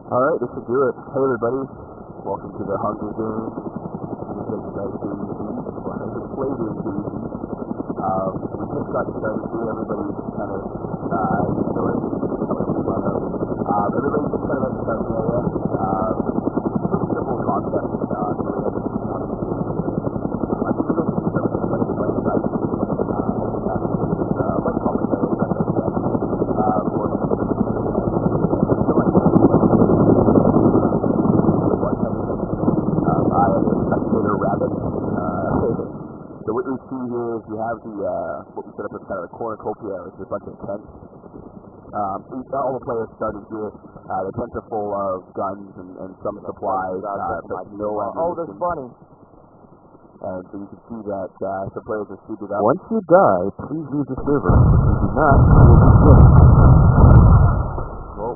Alright, this should do it. Hey everybody, welcome to the Hunger Games. We played in DayZ. We just got started here, everybody's kind of, everybody's just kind of at the starting area. Pretty simple concept. So what we see here is we have the what we set up as kind of a cornucopia, which is a bunch of tents. All the players started here. The tents are full of guns and some supplies, but no ammunition. Oh, that's funny. And so you can see that some players are seated up. Once you die, please leave the server. If you do not, you will be killed. Well,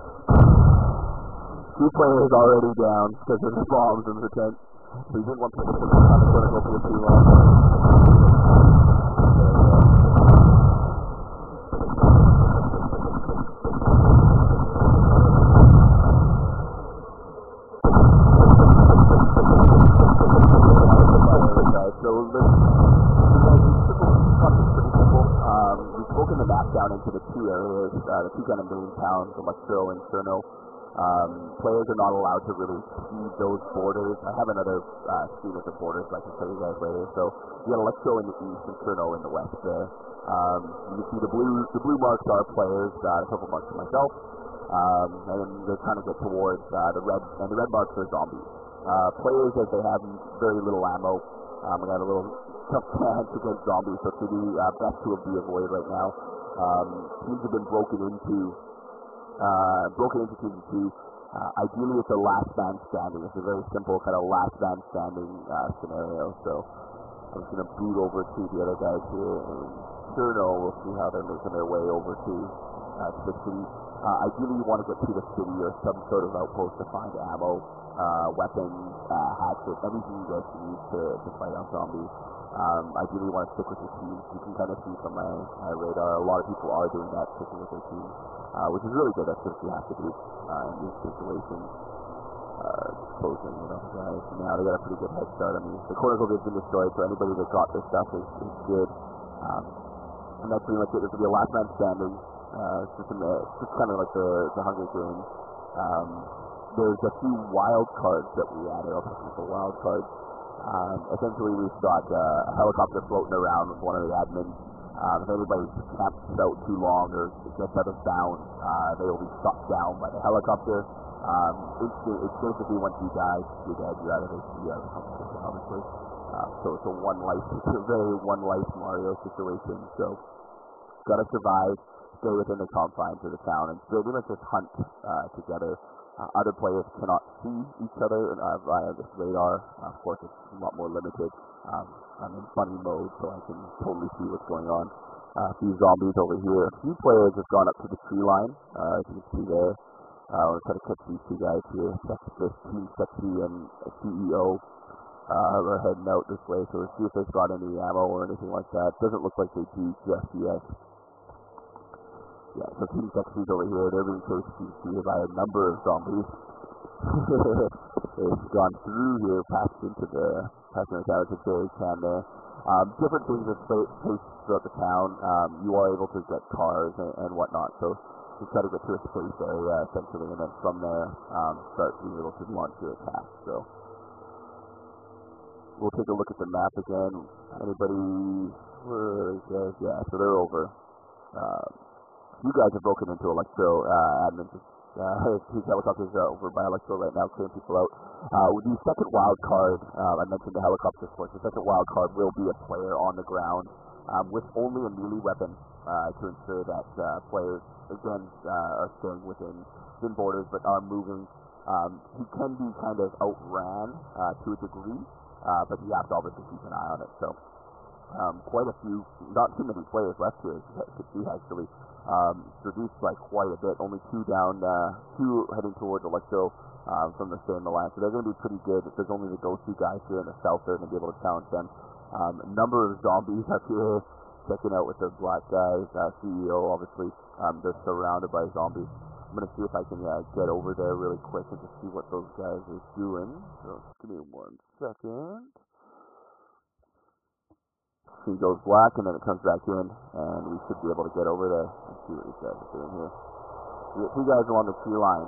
2 players already down because there's bombs in the tent. So you didn't want to put the cornucopia too long. We've broken the map down into the 2 areas, the 2 kind of main towns, Electro and Cherno. Players are not allowed to really see those borders. I have another screen with the borders that I can show you guys later. So you got Electro in the east and Cherno in the west there. You can see the blue marks are players, the purple marks are myself, and then they kind of get towards the red marks are zombies. Players, as they have very little ammo, I got a little tough chance against zombies, so it's going to be best to be avoided right now. Teams have been broken into Team 2. Ideally, it's a last man standing. It's a very simple kind of last man standing scenario. So I'm just going to boot over to the other guys here. And Cherno, we'll see how they're making their way over to the city. Ideally, you want to get to the city or some sort of outpost to find ammo, weapons, hatchets, everything you guys need to fight on zombies. Ideally, you want to stick with your team. You can kind of see from my radar, a lot of people are doing that, sticking with their team, which is really good. That's what you have to do in these situations. Closing, guys. Now they got a pretty good head start. I mean, the cornucopia has been destroyed, so anybody that got this stuff is good. And that's pretty much it. This will be a last man standing. It's just kind of like the Hunger Games. There's a few wild cards that we added. I'll talk about the wild cards. Essentially, we've got a helicopter floating around with one of the admins. If anybody camps out too long or gets out of bounds, they will be shot down by the helicopter. It's basically once you die, you're dead. You're out of the competition, obviously. So it's a very one life Mario situation. So, gotta survive, stay within the confines of the town, and pretty much just hunt together. Other players cannot see each other via this radar. Of course, it's a lot more limited. I'm in funny mode, so I can totally see what's going on. A few zombies over here. A few players have gone up to the tree line, as you can see there. We'll try to catch these 2 guys here. This Team Sexy and CEO are heading out this way, so we'll see if they've got any ammo or anything like that. Doesn't look like they do just yet. Yeah, so Team Sexy's over here. They're being chased, you can see, by a number of zombies. They've gone through here, past the tower to Jerry Can there. Different things are placed throughout the town. You are able to get cars and whatnot, so you try to get to a space area, essentially, and then from there, start being able to launch your attack. So we'll take a look at the map again. Anybody? Where is that? Yeah, so they're over. You guys have broken into Electro admins. His helicopters are over by Electro right now, clearing people out. The second wild card, I mentioned the helicopter sports. The second wild card will be a player on the ground with only a melee weapon to ensure that players, again, are staying within borders but are moving. He can be kind of outran to a degree, but you have to obviously keep an eye on it. So quite a few, not too many players left here, as you can see, actually. Reduced by quite a bit. Only 2 down, 2 heading towards Electro from the stay in the line. So they're going to be pretty good. There's only those 2 guys here in the south that are going to be able to challenge them. A number of zombies up here checking out with the black guys. CEO, obviously, they're surrounded by zombies. I'm going to see if I can get over there really quick and just see what those guys are doing. So just give me 1 second. He goes black, and then it comes back in, and we should be able to get over there and see what these guys are doing here. The 2 guys along the tree line,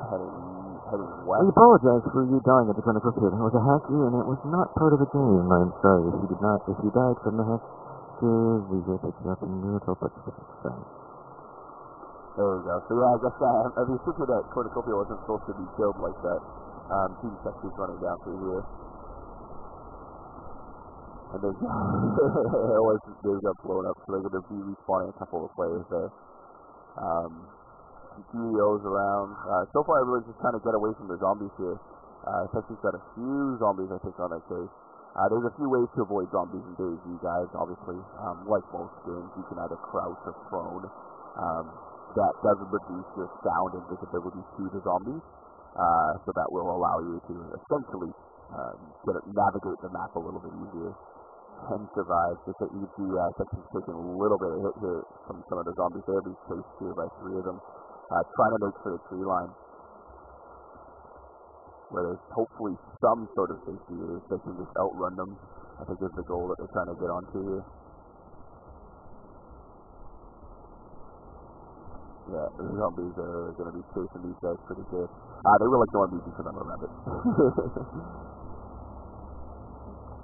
heading west. I apologize for you dying at the clinical pit. It was a hack year, and it was not part of the game. I'm sorry if you died from the hack. We will pick you up and we will talk about it. There we go. So yeah, I guess I was thinking that cornucopia wasn't supposed to be killed like that. Team Texas running down through here. And then they got blown up, so they're going to be respawning a couple of players there. Some GEOs around. So far, everyone's just trying to get away from the zombies here. Texas got a few zombies, I think, on their case. There's a few ways to avoid zombies in DayZ, guys, obviously. Like most games, you can either crouch or prone. That doesn't reduce your sound and visibility to the zombies. So that will allow you to essentially navigate the map a little bit easier and survive. Just that you can see Texas taking a little bit of hit here from some of the zombies. They're being chased here by 3 of them. Trying to make for the tree line, where there's hopefully some sort of safety here. They can just outrun them, I think is the goal that they're trying to get onto here. Yeah, the zombies are going to be chasing these guys pretty good. They will ignore me because I'm a rabbit.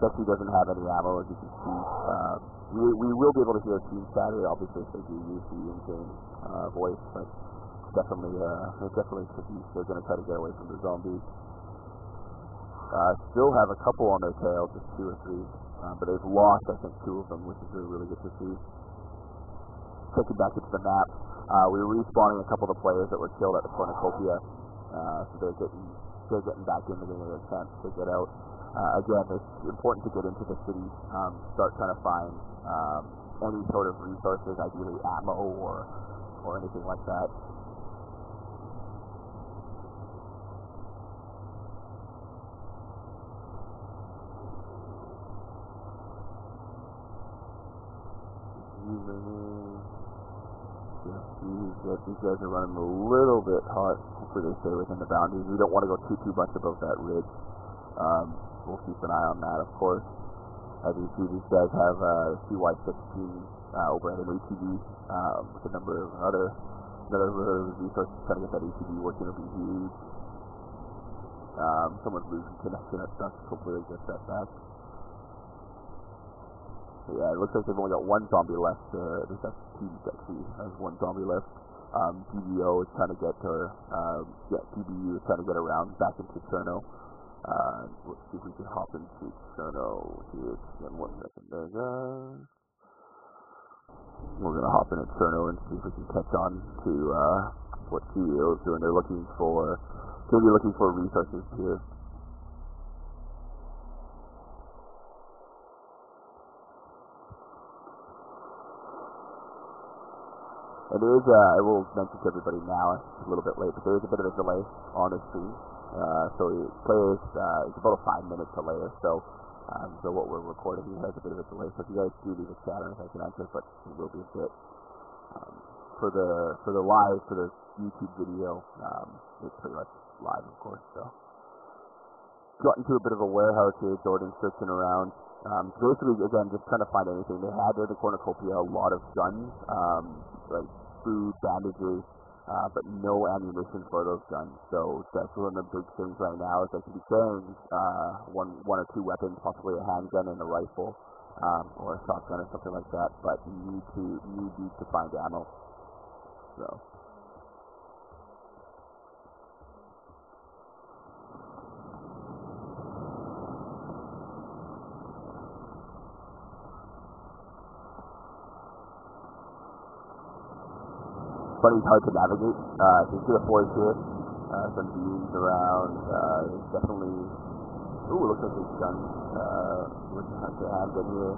Becky doesn't have any ammo, as you can see. We will be able to hear team chatter, obviously, if they do use the in-game voice, but definitely tricky. They're going to try to get away from the zombies. Still have a couple on their tail, just 2 or 3, but they've lost, I think, 2 of them, which is really, really good to see. Taking back into the map, we were respawning a couple of the players that were killed at the cornucopia, so they're getting back in the game with a chance to get out. Again, it's important to get into the city, start trying to find any sort of resources, ideally ammo or anything like that. These guys are running a little bit hot. Hopefully they stay within the boundaries. We don't want to go too much above that ridge. We'll keep an eye on that, of course. As you see, these guys have CY-16 overhead and ATV with a number of other resources. Trying to get that ATV working would be huge. Someone's losing connection at dusk. Hopefully they get that back. So yeah, it looks like they've only got 1 zombie left. This team actually has 1 zombie left. TBO is trying to get her. TBU is trying to get around back into Cherno. Let's see if we can hop into Cherno here. Just 1 second there, guys. We're gonna hop into Cherno and see if we can catch on to what TBO is doing. They're looking for resources here. It is, I will mention to everybody now, it's a little bit late, but there is a bit of a delay on the stream. So players, it's about a 5-minute delay or so. So what we're recording here has a bit of a delay. So if you guys do leave a chat, I don't know if I can answer, but it will be a bit. For the YouTube video, it's pretty much live, of course. So got into a bit of a warehouse here, Jordan searching around. Basically, again, just trying to find anything. They had in the cornucopia a lot of guns, like food, bandages, but no ammunition for those guns. So that's one of the big things right now is they can be carrying one or 2 weapons, possibly a handgun and a rifle, or a shotgun or something like that. But you need to find ammo. So. But it's hard to navigate. So you see the forest here, some beams around. There's definitely, it looks like there's guns with the handgun here.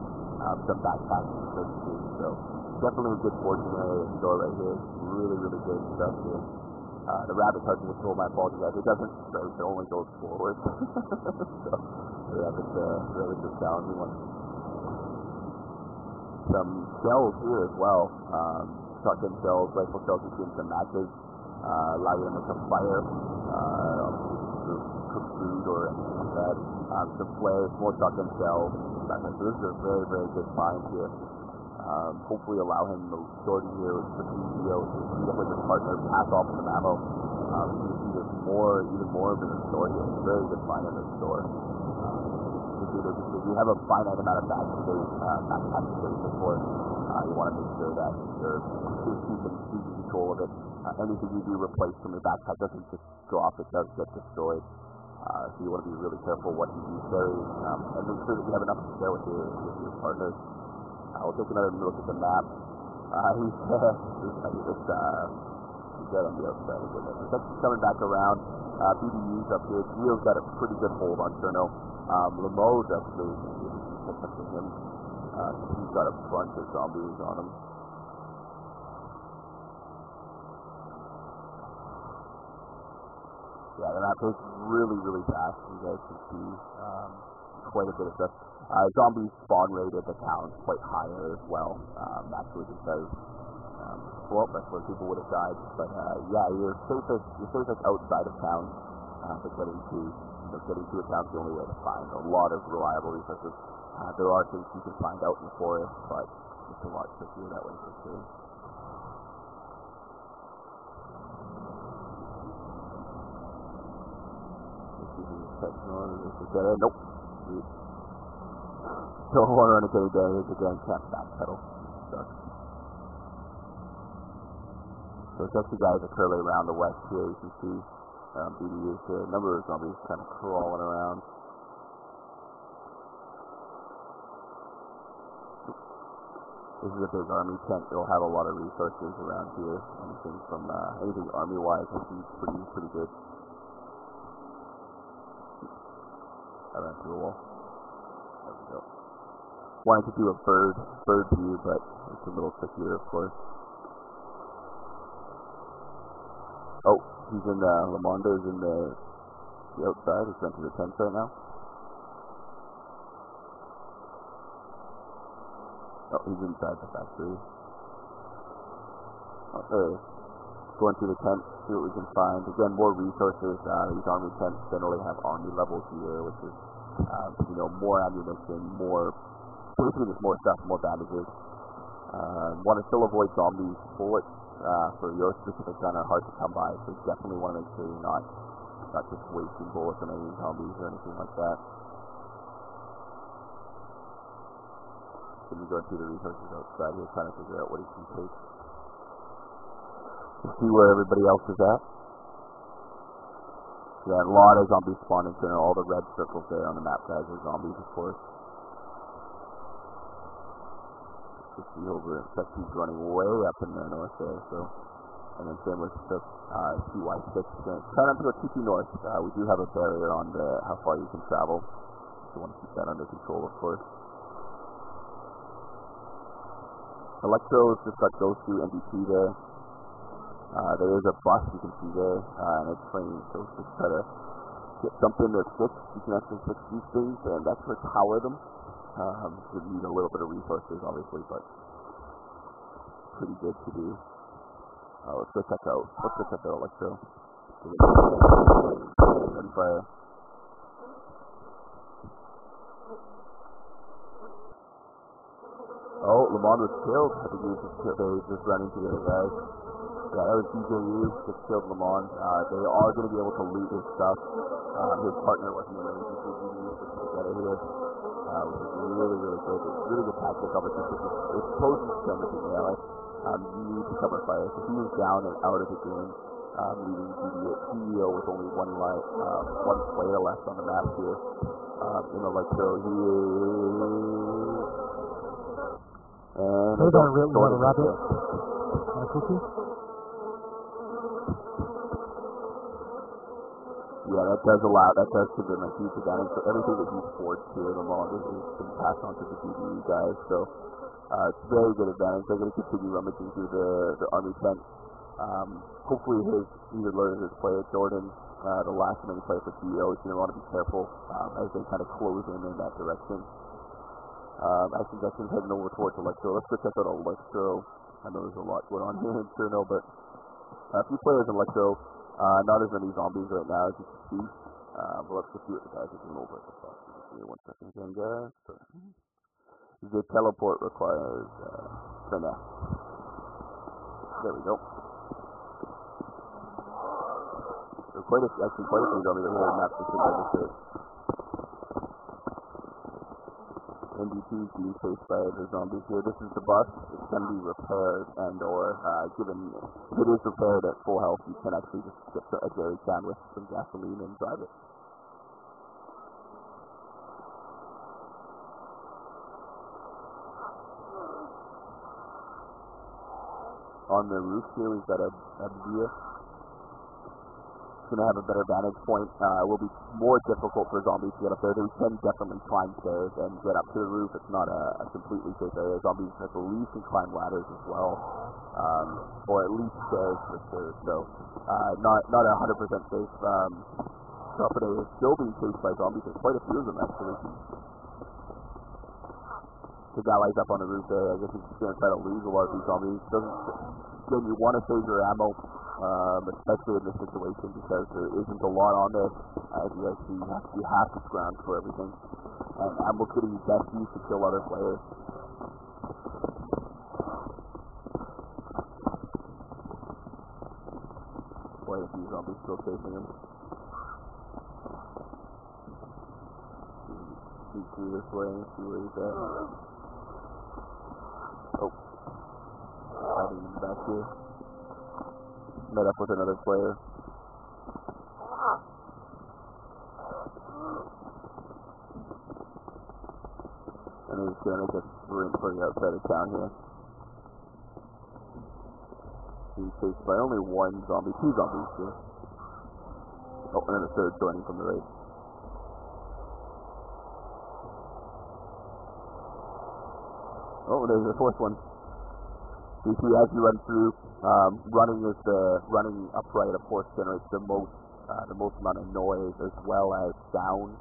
Some backpacks and such too. So definitely a good fortune area store right here. Really, really good stuff here. The rabbit's hard to control. My apologies, guys. It doesn't straight. It only goes forward. So the rabbit's a challenging one. Some shells here as well. Shotgun shells, rifle shells, you see some matches. allow you to make a fire, cook food or anything like that. Some flares, more shotgun shells. So this is a very, very good find here. Hopefully allow him the shorty here for CEO to meet up with his partner, pass off some ammo. You can see there's even more of it in the store here. Very good find in the store. If you have a finite amount of backpack space, of course, you want to make sure that you're keeping control of it. Anything you do replace from your backpack doesn't just drop, it does get destroyed. So you want to be really careful what you carry, and make sure that you have enough to share with your partners. We'll take another look at the map. He's dead on the outside again. He's coming back around. BDU's up here. Gio's got a pretty good hold on Cherno. Lamo's actually picked up to him. He's got a bunch of zombies on him. Yeah, the map is really, really fast. You guys can see quite a bit of stuff. Zombie spawn rate at the town is quite higher as well, actually because, that's where people would have died. But yeah, you're safest outside of town. But getting to a town is the only way to find a lot of reliable resources. There are things you can find out in the forest, but it's a lot trickier that way for sure. Nope. Don't want to run into any damage again, can't backpedal. Sucks. So it's actually guys are curling around the west here, you can see BDUs here. A number of zombies kind of crawling around. This is a big army tent. It'll have a lot of resources around here. Anything army-wise will be pretty good. I ran through the wall. There we go. Wanted to do a bird view, but it's a little trickier, of course. Oh, he's in Lamondo's in the outside. He's into the tent right now. Oh, he's inside the factory. Oh, there he is. Going through the tent, see what we can find. Again, more resources. These army tents generally have army level gear, which is, more ammunition, basically just more stuff, more bandages. Want to still avoid zombies. Bullets for your specific gun are hard to come by, so you definitely want to make sure you're not just wasting bullets on any zombies or anything like that. So you go through the resources outside here, trying to figure out what he can take. See where everybody else is at. Yeah, a lot of zombies spawning in all the red circles there on the map, guys, are zombies, of course. You see over in he's running way up in the north there, so. And then same with the CY6. Try not to go too north. We do have a barrier on how far you can travel. So you want to keep that under control, of course. Electro's just got those two NDT there. There is a bus you can see there, and a train, so just try to get something that fits. You can actually fix these things and actually power them. You need a little bit of resources, obviously, but pretty good to do. Let's go check out Electro. Ready fire. Oh, Lamont was killed. I think he was just running to the other guys. Yeah, that was DJU, just killed Lamont. They are going to be able to loot his stuff. His partner wasn't able to use DJU to get out of here. Which is really, really good. It's really good tactic, obviously, because it's close to everything melee. You need to cover fire. So he was down and out of the game, leaving CEO with only one player left on the map here. So he is... And you want a rabbit? And a cookie? Yeah, that does give him a huge advantage. So everything that he's forged here, the law has been passed on to the DBU guys. So it's very good advantage. They're going to continue rummaging through the army tent. Hopefully either his player, Jordan, the last remaining player for CEO, is going to want to be careful as they kind of close in that direction. I think that's heading over towards Electro. Let's go check out Electro. I know there's a lot going on here in Cherno, but A few players in Electro, not as many zombies right now as you can see. But let's go see what the guys are doing over at the spot. Just give me 1 second again, guys. The teleport requires Finna. There we go. So quite a few zombies are here in map specific by mistake. ND2 is being chased by the zombies here. This is the bus. It can be repaired and or given if it is repaired at full health, you can actually just get a jerry can with some gasoline and drive it. On the roof here, we've got a Abdia. It's going to have a better vantage point. It will be more difficult for zombies to get up there. They can definitely climb stairs and get up to the roof. It's not a completely safe area. Zombies, I believe, can climb ladders as well, or at least stairs for sure. So, not 100% safe. Property is still being chased by zombies. There's quite a few of them actually. The guy's up on the roof there. I guess he's just going to try to lose a lot of these zombies. Again, you want to save your ammo, especially in this situation because there isn't a lot on there. As you guys see, you have to scrounge for everything. And ammo's getting best used to kill other players. Quite a few zombies still chasing him. Sneak through this way and see where he's at. Oh. Hiding in the back here. Met up with another player. And he's going to make a sprint for the outside of town here. He's chased by only two zombies here. Oh, and then a third joining from the right. Oh, there's a fourth one. You see, as you run through, running upright, of course, generates the most amount of noise as well as sound.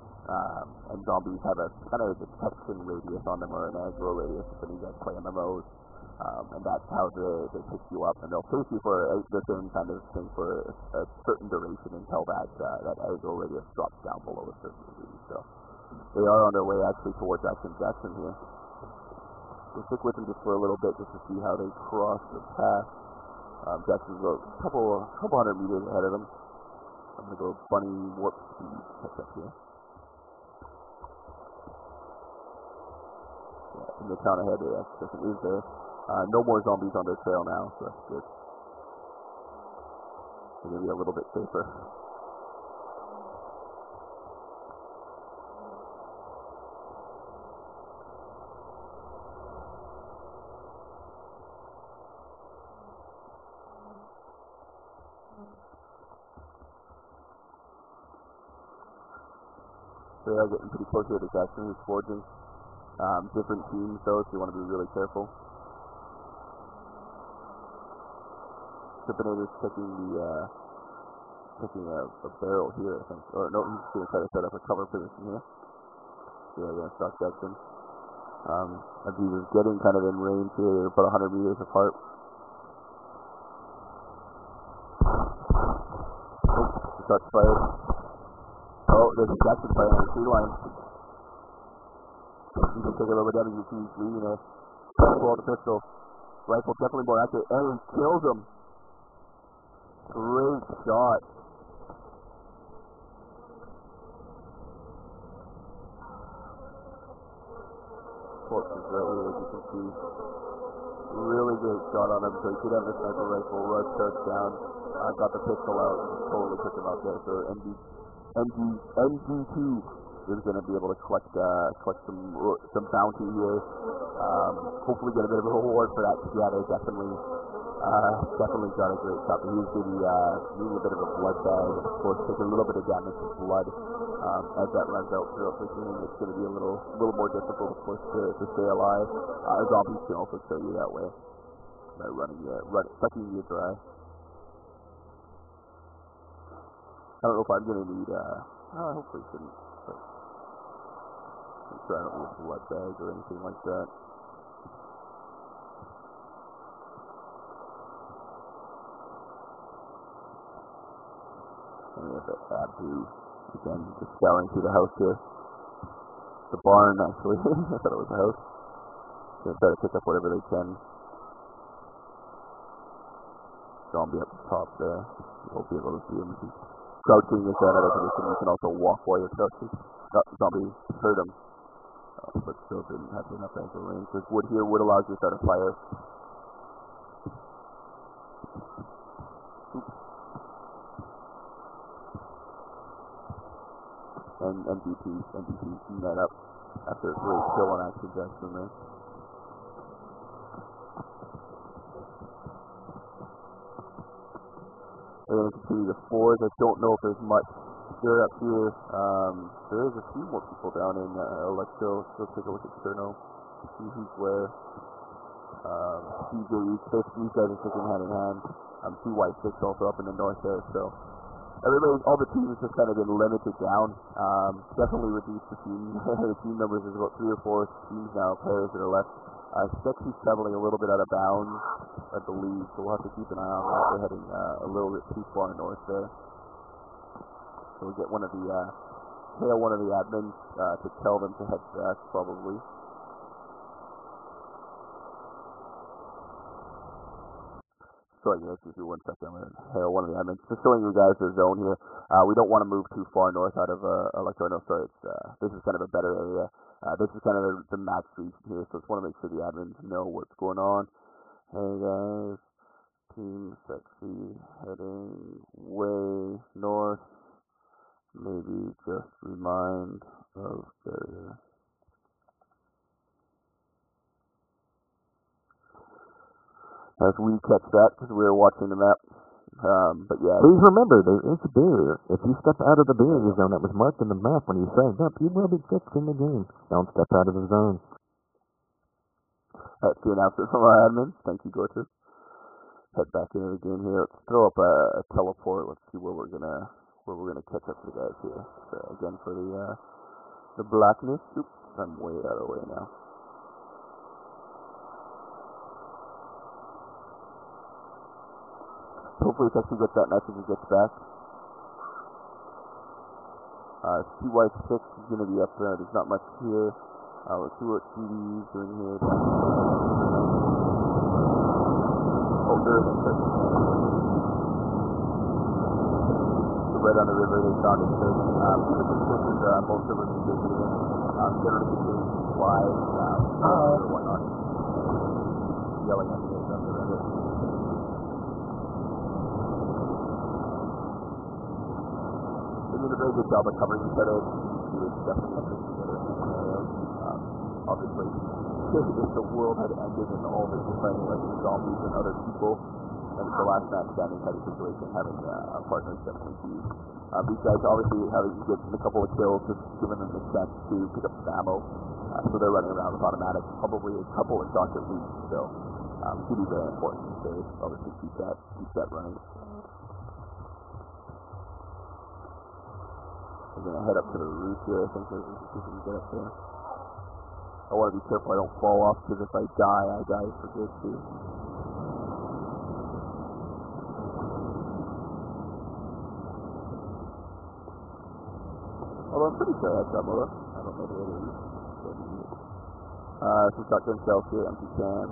And zombies have a kind of a detection radius on them, or an aggro radius when you guys play MMOs. And that's how they pick you up, and they'll chase you for the same kind of thing for a certain duration until that aggro radius drops down below a certain degree. So they are on their way actually towards Action Jackson here. We'll stick with them just for a little bit just to see how they cross the path. Jackson's a couple hundred meters ahead of them. I'm going to go bunny warp speed catch up here. Yeah, in the town ahead, Jackson is there. No more zombies on their trail now, so that's good. They're going to be a little bit safer. They are getting pretty close here to Jackson, who's forging. Different teams, though, so you want to be really careful. Tripinator's taking a barrel here, I think. Or no, he's going to try to set up a cover position here. So they're going to stop Jackson. As he was getting kind of in range here, they're about 100 meters apart. Oh, the shot's fired. Oh, there's a Jackson firing on the tree line. You can take a little bit damage. You see he's leaving there. Pull out the pistol. Rifle definitely more accurate. And he kills him. Great shot. Corpse is right here, as you can see. Really great shot on him. So he could have the sniper rifle. Rush starts down. Got the pistol out and totally took him out there. So NG2 is going to be able to collect some bounty here. Hopefully get a bit of a reward for that. Yeah, they definitely got a great shot. But he was needing a bit of a blood bag. Of course, take a little bit of damage to blood as that runs out throughout the game. It's going to be a little more difficult, of course, to stay alive. Zombies can also kill you that way by sucking you dry. I don't know if I'm going to need, hopefully shouldn't, but I'm sure I don't need a blood bag or anything like that. And we have the Abu, again, just scouring through the house here. The barn, actually. I thought it was a house. Gonna try to pick up whatever they can. Zombie up the top there. You won't be able to see him. He's crouching is another position. You can also walk while you're crouching. Zombie heard him, but still didn't have enough angle range. There's wood here. Wood allows you to start a fire. And MVP team that up after a great kill on Action Jackson there. We're going to continue the fours. I don't know if there's much there up here. There is a few more people down in Electro. Let's take a look at Cherno. See who's where. CJ, these guys are sticking hand in hand. CY6 also up in the north there. So everybody, all the teams have kind of been limited down. Definitely reduced the team. The team numbers is about 3 or 4 teams now, players that are left. Stexy's traveling a little bit out of bounds, I believe, so we'll have to keep an eye on that. They're heading a little bit too far north there. So we'll get one of the admins to tell them to head back, probably. Sorry guys, just 1 second. I'm going to hail one of the admins. Just showing you guys the zone here. We don't want to move too far north out of Electro. No, sorry, this is kind of a better area. This is kind of the match region here, so just want to make sure the admins know what's going on. Hey guys, Team Sexy heading way north. Maybe just remind of area. As we catch that, because we're watching the map. But yeah. Please remember, there is a barrier. If you step out of the barrier zone that was marked in the map when you signed up, you will be kicked in the game. Don't step out of the zone. That's the announcement from our admins. Thank you, Gorter. Head back into the game here. Let's throw up a teleport. Let's see where we're gonna catch up to the guys here. So again for the blackness. Oops, I'm way out of the way now. Hopefully Sexy gets that message and gets back. CY6 is going to be up there. There's not much here. Let's see what CD's doing here. Oh, there's right on the river. They found it. So, this is most of us visiting. Generally getting flies or whatnot. Yelling at me and stuff like that. They did a very good job of covering each other. He was definitely up each other. Obviously, if the world had ended and all this was fighting like zombies and other people, and the last man standing type of situation, having a partner is definitely huge. These guys obviously having getting a couple of kills, just giving them the chance to pick up some ammo. So they're running around with automatics, probably a couple of shots at least. So it's going to be very important to obviously keep that running. I'm going to head up to the roof here. I think there's a see if we can get up there. I want to be careful I don't fall off, because if I die for good too. Although I'm pretty sure I have some of them. I don't know the other roof. Some shotgun shells here, empty can.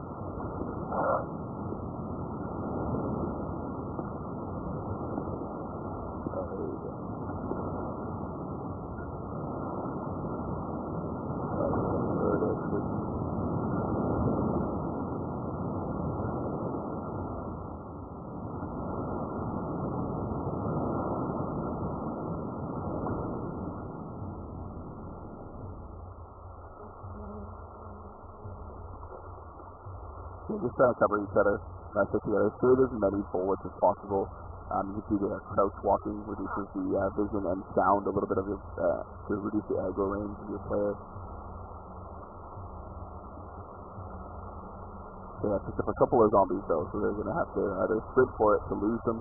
Just trying to cover each other, not stick together. Save as many bullets as possible. You can see the crouch walking reduces the vision and sound a little bit of your, to reduce the aggro range of your player. They have picked up a couple of zombies though, so they're going to have to either sprint for it to lose them,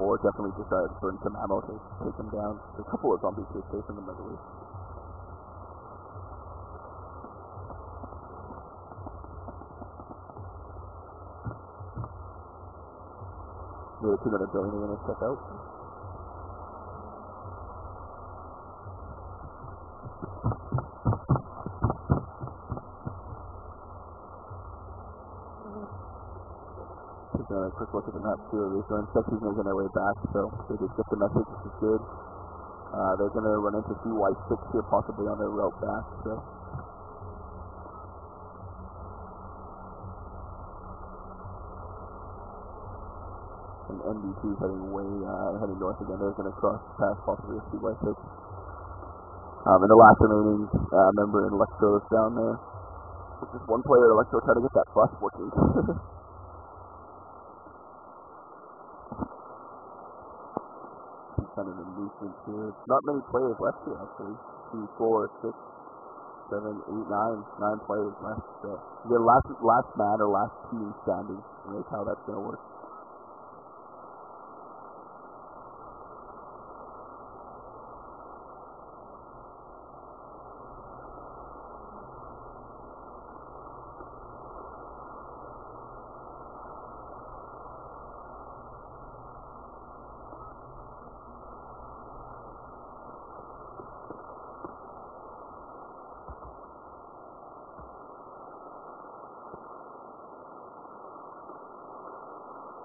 or definitely just burn some ammo to take them down. There's a couple of zombies here chasing them, I believe. The 2-minute building we're going to check out. Taking a quick look at the map too. They're Texas making their way back, so they just get the message, which is good. They're going to run into DY6 here, possibly on their route back, so. And NB2 is heading north again. They're going to cross past possibly a DY6. And the last remaining member in Electro is down there. It's just one player at Electro trying to get that bus working. Kind of a movement here. Not many players left here, actually. 2, 4, 6, 7, 8, 9 players left. So the last man or last team standing is how that's going to work.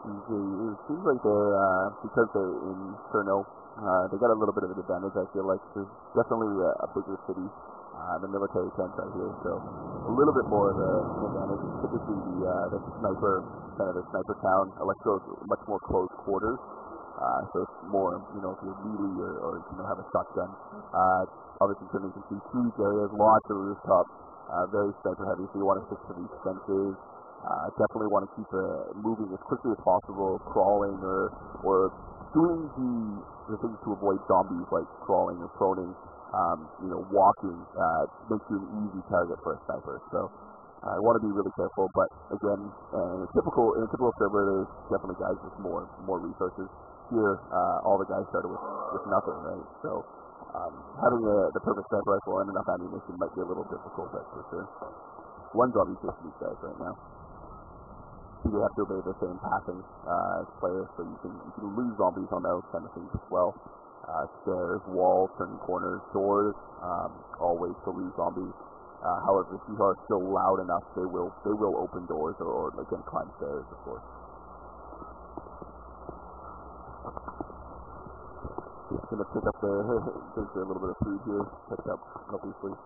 It seems like they're, because they're in Cherno, they got a little bit of an advantage, I feel like. There's definitely a bigger city, the military camps out here, so a little bit more of an advantage. Typically the sniper town, Electro's much more close quarters, so it's more, if you're melee or have a shotgun. Obviously, you can see huge areas, lots of rooftops, very sniper heavy, so you want to stick to these fences. Definitely want to keep moving as quickly as possible, crawling or doing the things to avoid zombies like crawling or proning. Walking makes you an easy target for a sniper. So I want to be really careful. But again, in a typical server, there's definitely guys with more resources. Here, all the guys started with nothing, right? So having the perfect sniper rifle and enough ammunition might be a little difficult, that's for sure. One zombie chasing these guys right now. You have to obey the same pathing as players, so you can lose zombies on those kind of things as well. Stairs, walls, turning corners, doors, all ways to lose zombies. However, if you are still loud enough, they will open doors or again climb stairs, of course. Just gonna pick up there's a little bit of food here. Picked up, obviously.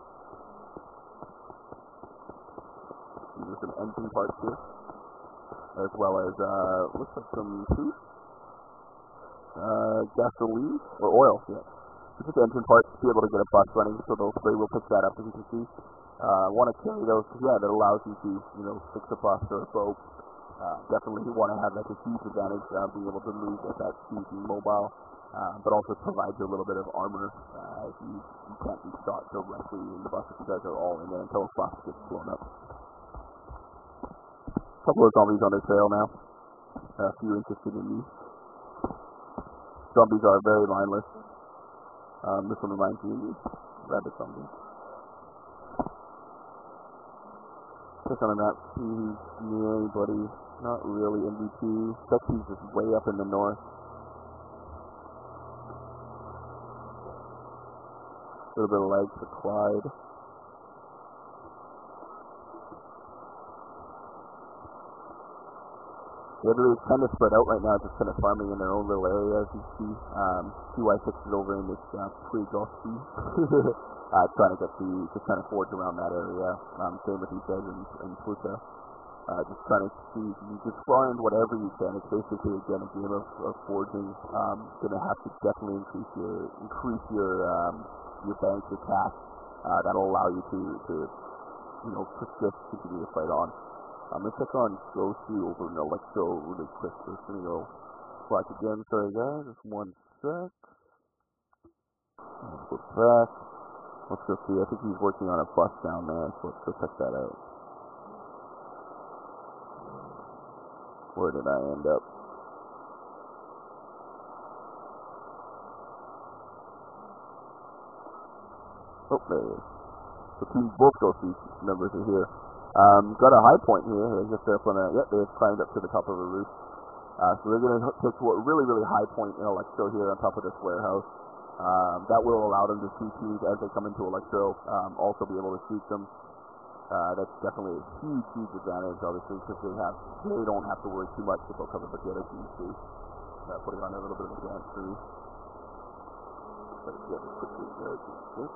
There's some engine parts here, as well as looks like some food, gasoline or oil. Yeah, just engine parts to be able to get a bus running. So they will pick that up, as you can see. Want to carry those? Yeah, that allows you to fix a bus or a boat. Definitely want to have a huge advantage being able to move at that speed and mobile, but also provides you a little bit of armor. You can't be shot directly in the bus if you guys are all in there until the bus gets blown up. A couple of zombies on their trail now. A few interested in me. Zombies are very mindless. This one reminds me of rabbit zombies. Check on the map, see who's near anybody. Not really NB2. Texas is way up in the north. A little bit of lag for Clyde. Everybody's kind of spread out right now, just kind of farming in their own little area, as you see. DY6 is over in this pre-Gosty, trying to forge around that area. Same with these guys in Pluta. Just trying to see, you just find whatever you can. It's basically, again, a game of forging. Gonna have to definitely increase your bank, your cash. That'll allow you to persist, continue to fight on. I'm going to check on Ghosty over in Electro really quick. Just going to go back again. Sorry guys, just one sec. We're back. Let's go see. I think he's working on a bus down there, so let's go check that out. Where did I end up? Oh, there he is. So both Ghosty members are here. Got a high point here. They're just up on they've climbed up to the top of a roof. So they're going to take to a really, really high point in Electro here on top of this warehouse. That will allow them to shoot teams as they come into Electro, also be able to shoot them. That's definitely a huge advantage, obviously, because they don't have to worry too much about cover, but the other teams do. Putting on a little bit of a gantry. But yeah, just quickly there. Okay.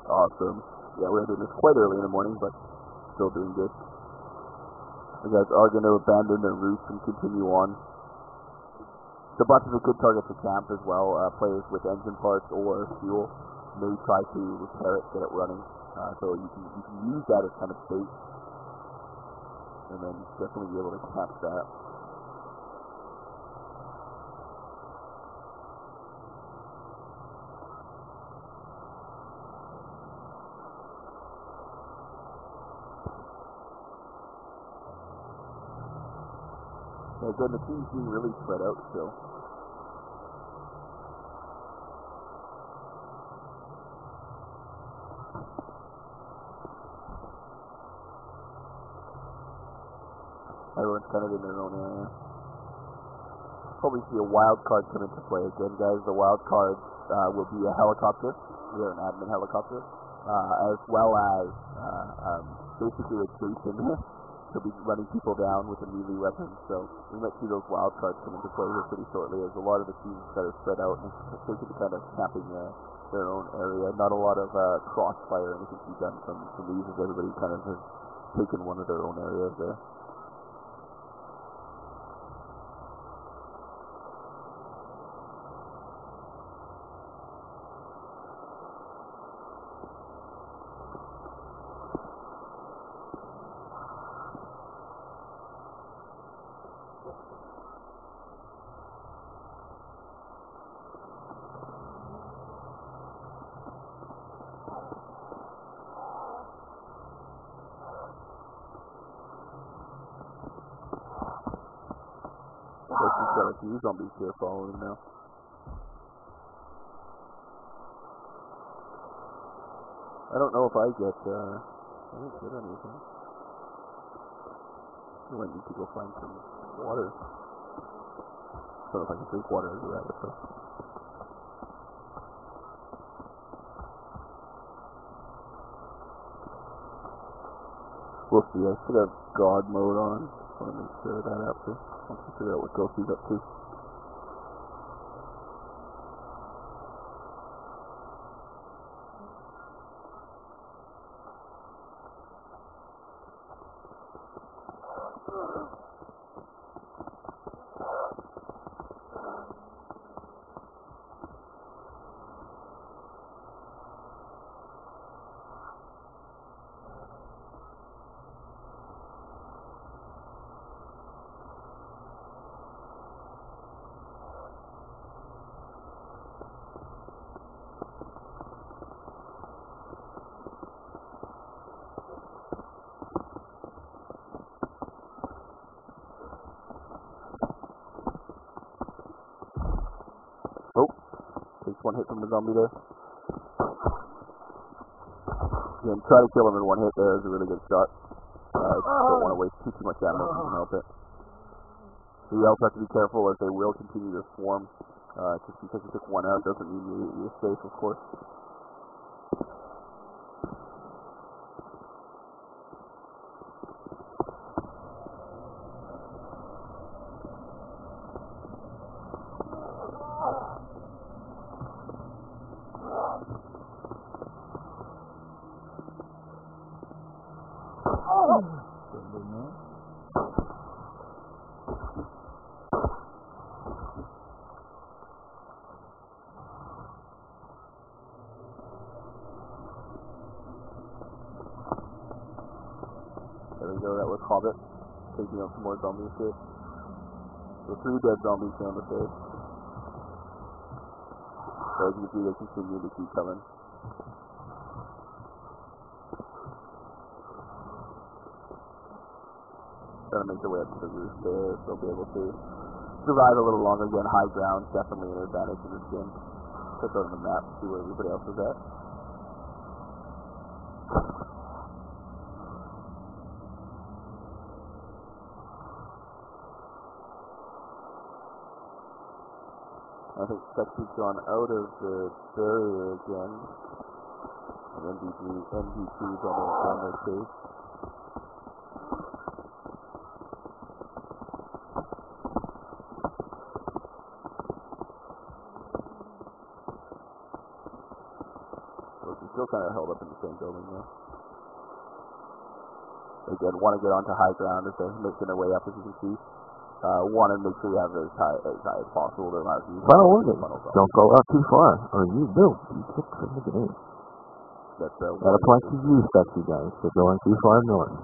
Awesome. Yeah, we're doing this quite early in the morning, but still doing good. The guys are going to abandon their roots and continue on. The bus is a good target to camp as well. Players with engine parts or fuel may try to repair it, get it running. So you can use that as kind of bait, and then definitely be able to camp that. Yeah, again, the team's being really spread out still. Everyone's kind of in their own area. Probably see a wild card come into play again, guys. The wild card will be a helicopter. We have an admin helicopter, as well as basically a Jason. He'll be running people down with a melee weapon. So we might see those wild cards come into play here pretty shortly, as a lot of the teams that are spread out and basically kind of camping their own area. Not a lot of crossfire or anything to be done from these, as everybody kind of has taken one of their own areas there. He's got a few zombies here following him now. I don't know if I get, I didn't get anything. I might need to go find some water. I don't know if I can drink water as a rabbit, though. We'll see. I should have God mode on. I want to make sure of that after. Once we figure out what Ghostie's up to. Oh, takes one hit from the zombie there. Again, try to kill him in one hit there is a really good shot. Don't want to waste too much ammo if you can help it. So you also have to be careful, as they will continue to swarm. Just because you took one out doesn't mean you're safe, of course. There we go, that was Hobbit. Taking out some more zombies here. So 3 dead zombies down the stairs. So as you can see, they continue to keep coming. Trying to make their way up to the roof there, so they'll be able to survive a little longer. Again, high ground, definitely an advantage in this game. Check out on the map, see where everybody else is at. I think Sexy's gone out of the barrier again. And ND2's on their chase. So she's still kind of held up in the same building there. Again, want to get onto high ground as they're making their way up, as you can see. Want to make sure you have as high as possible. Final warning, don't go up too far, or you will be kicked from the game. That applies to you, sexy guys, for going too far north.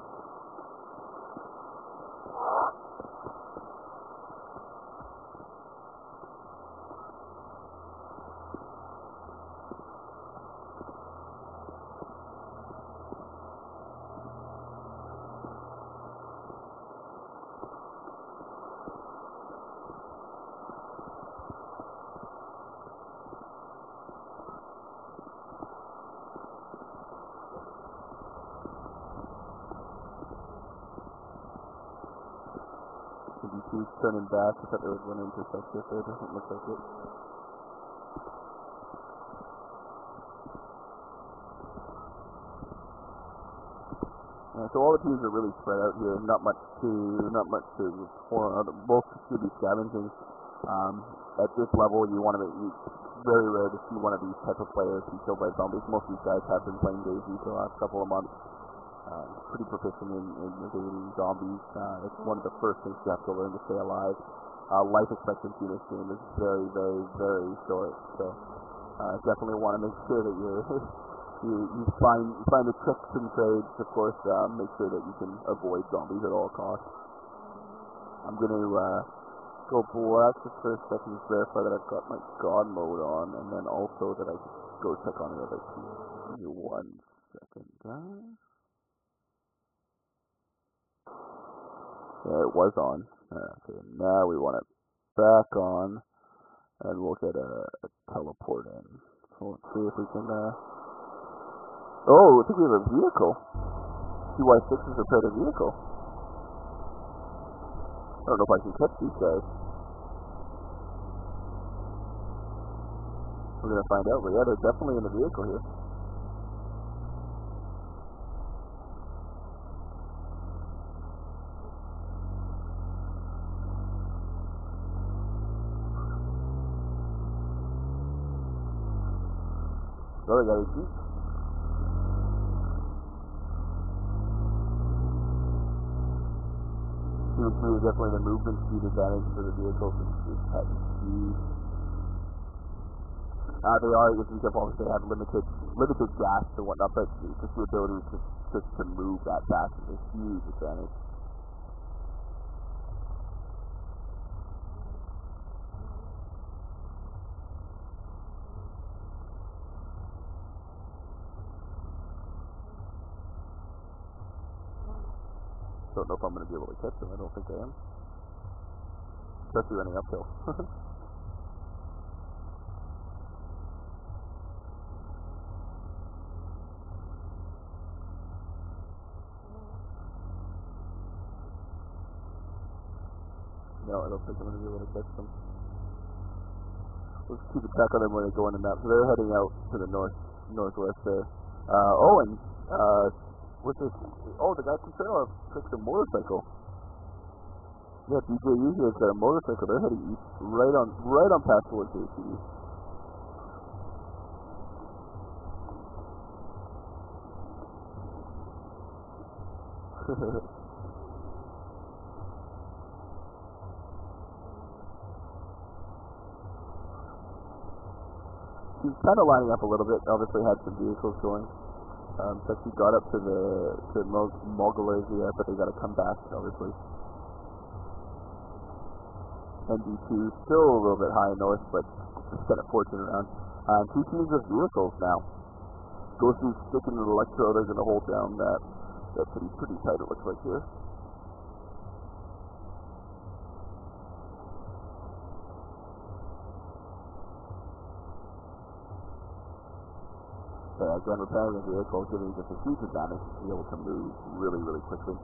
He's turning back. I thought they were going to intersect it, but it doesn't look like it. So all the teams are really spread out here. Not much to report on. Both should be scavenging. At this level, you want to it's very rare to see one of these type of players be killed by zombies. Most of these guys have been playing DayZ for the last couple of months. Pretty proficient in evading zombies. It's one of the first things you have to learn to stay alive. Life expectancy in this game is very, very, very short. So definitely want to make sure that you find the tricks and trades. Of course, make sure that you can avoid zombies at all costs. I'm going to go black just for a second to verify that I've got my God mode on, and then also that I go check on the other team. Give me 1 second, guys. Yeah, it was on. Okay, now we want it back on, and we'll get a teleport in. So let's see if we can, oh, I think we have a vehicle. CY6 has repaired a vehicle. I don't know if I can catch these guys. We're gonna find out, but yeah, they're definitely in the vehicle here. Oh, they got a Jeep. Definitely the movement speed advantage for the vehicles is heavy speed. They are, as you can obviously have limited gas and whatnot, but just the ability to move that fast is a huge advantage. Don't know if I'm going to be able to catch them. I don't think I am. Especially running uphill. No, I don't think I'm going to be able to catch them. Let's keep a track on them when they go on the map. So they're heading out to the northwest there. What's this? Oh, the guy from Trail fixed a motorcycle. Yeah, DJ usually has got a motorcycle. They're heading east, right on past towards the ATV. He's kind of lining up a little bit. Obviously, had some vehicles going. Sexy got up to Mogulers here, but they got to come back, obviously. ND2 still a little bit high north, but just kind of fortunate around. Two teams of vehicles now. Goes through sticking to the electro. They're going to hold down that pretty tight. It looks like here. Again, repairing a vehicle, giving just a huge advantage to be able to move really, really quickly.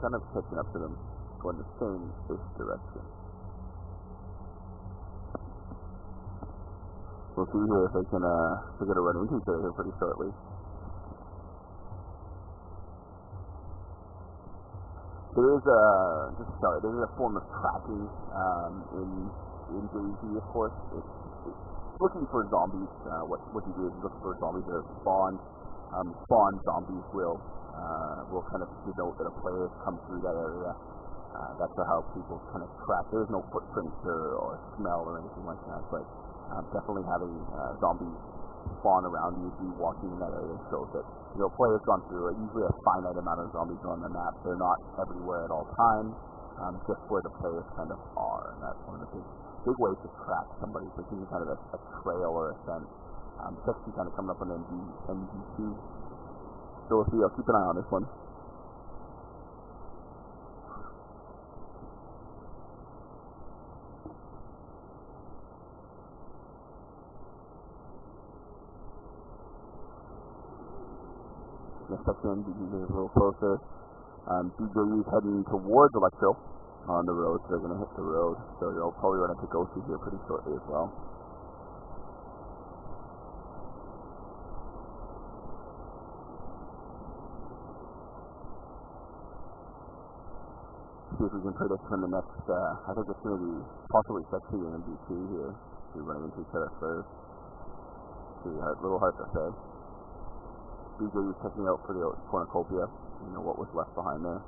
kind of catching up to them, going the same-ish direction. We'll see here if they're gonna run into each other here pretty shortly. There is a form of tracking in DayZ, of course. It's looking for zombies. What you do is look for zombies that are spawned. Spawn zombies will kind of denote that a player has come through that area. That's how people kind of track. There's no footprints or smell or anything like that, but definitely having zombies spawn around you as you walking in that area shows that players gone through it. Usually a finite amount of zombies are on the map. They're not everywhere at all times, just where the players kind of are, and that's one of the big ways to track somebody. So it's kind of a trail or a scent. It's actually kind of coming up on NG2. So we'll see. I'll keep an eye on this one. Next section, DayZ is a little closer. DayZ is heading towards Electro on the road, so they're going to hit the road. So you'll probably run into Ghosty here pretty shortly as well. See if we can predict when the next, I think it's going to be possibly Sexy and MD2 here. We're running into each other first. See, a little hard to say. DayZ is checking out for the cornucopia, what was left behind there.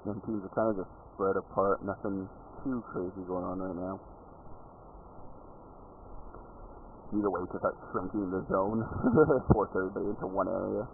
And teams are kind of just spread apart, nothing too crazy going on right now. Either way to start shrinking the zone, force everybody into one area.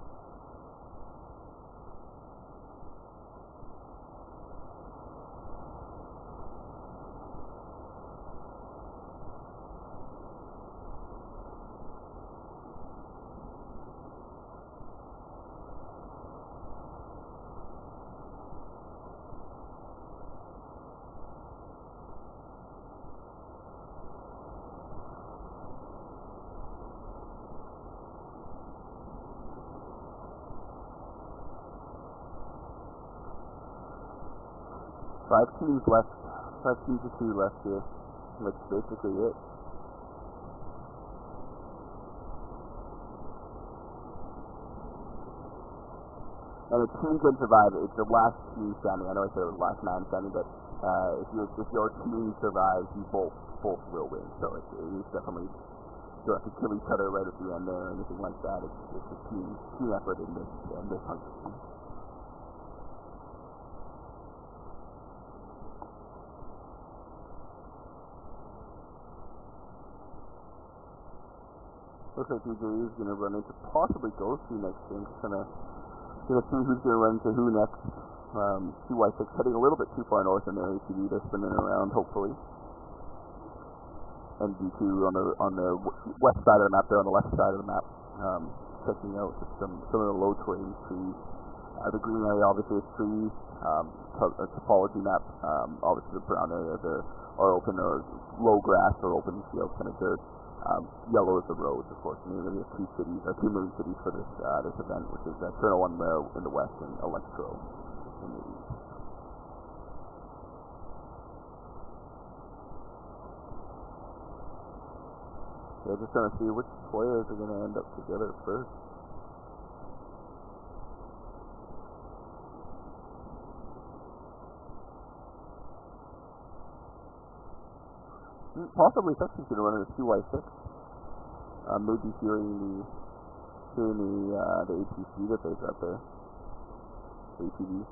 Five teams left. 5 teams to 2 left here. That's basically it. And a team can survive. It's the last team standing. I know I said it was last man standing, but if your team survives, you both will win. So it's definitely, you don't have to kill each other right at the end there or anything like that. It's a team effort in this hunt. Looks like DayZ is going to run into possibly Ghosty next game. Just going to see who's going to run into who next. CY6 heading a little bit too far north in their ATV. They're spinning around, hopefully. And D2 on the west side of the map. They're on the left side of the map. Checking out some of the low terrain trees. The green area obviously is trees. A topology map. Obviously the brown areas are open or low grass or open fields, kind of dirt. Yellow is the roads, of course. And we have two main cities for this event, which is Toronto in the west and Electro in the east. So just trying to see which players are going to end up together first. Possibly Sexy's going to run into CY6. Maybe hearing the ATC that they've got there. ATV.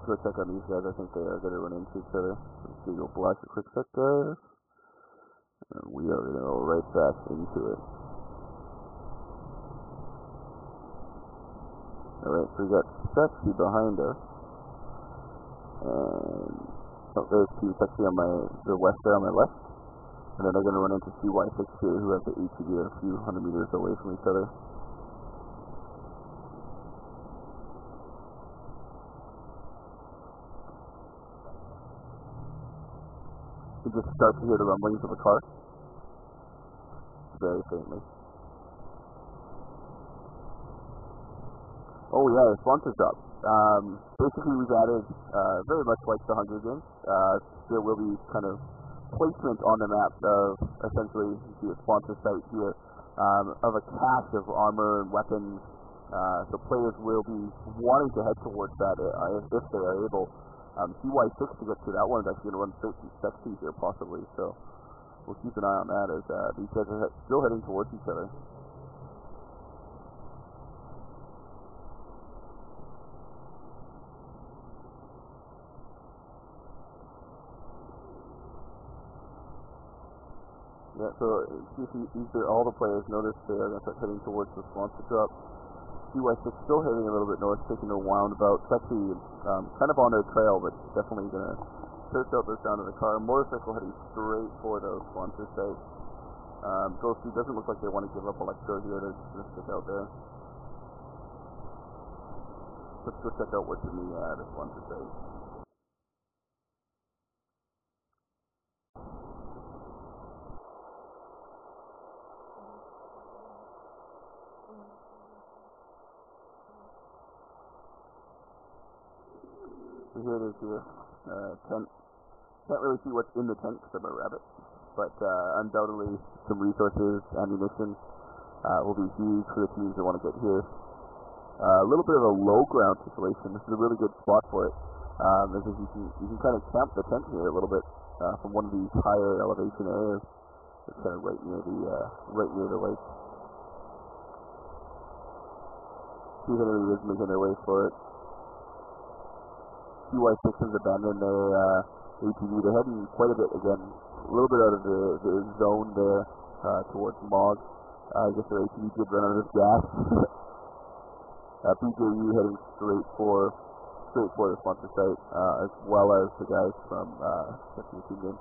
go check on these guys. I think they are going to run into each other. Let's see, go blast a quick check there. And we are going to go right back into it. Alright, so we got Sexy behind us. And oh, there's two Sexy on the west there on my left. And then they're going to run into CY6 here, who have the ATV a few hundred meters away from each other. You just start to hear the rumblings of a car. Very faintly. Oh yeah, the sponsor drop. Basically we've added, very much like the Hunger Games, there will be kind of placement on the map of essentially the sponsor site here, of a cache of armor and weapons. So players will be wanting to head towards that if they are able. CY6 to get to that one is actually going to run straight from Sexy here possibly, so we'll keep an eye on that as these guys are still heading towards each other. Yeah, so these are all the players. Notice they are going to start heading towards the sponsor drop. CY6 still heading a little bit north, taking a roundabout. Sexy kind of on their trail, but definitely going to search out the sound of the car. Motorcycle heading straight for the sponsor site. Ghosty doesn't look like they want to give up Electro here. They're just going to stick out there. Let's go check out what's in the sponsor site. So here it is here. Tent. Can't really see what's in the tent because I'm a rabbit. But undoubtedly some resources, ammunition will be huge for the teams that want to get here. A little bit of a low ground situation. This is a really good spot for it. Because you can kind of camp the tent here a little bit from one of these higher elevation areas. It's kind of right near the lake. Two enemy is making their way for it. CY6 has abandoned their ATV. They're heading quite a bit again, a little bit out of the zone there towards Mog. I guess their ATV did run out of gas. BJU heading straight for the sponsor site, as well as the guys from Second Team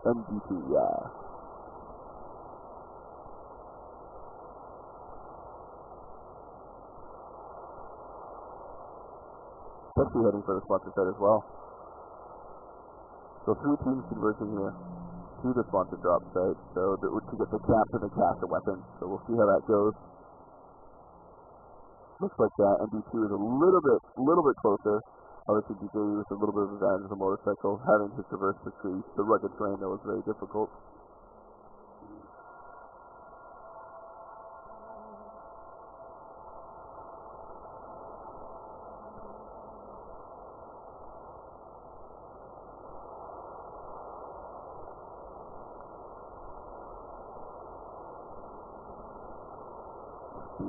NGT, yeah. Actually heading for the sponsor site as well. So 3 teams converging here to the sponsor drop site, so that to get the camp and the cache of weapons. So we'll see how that goes. Looks like MD2 is a little bit closer. Obviously BJU with a little bit of advantage of the motorcycle, having to traverse the rugged terrain that was very difficult.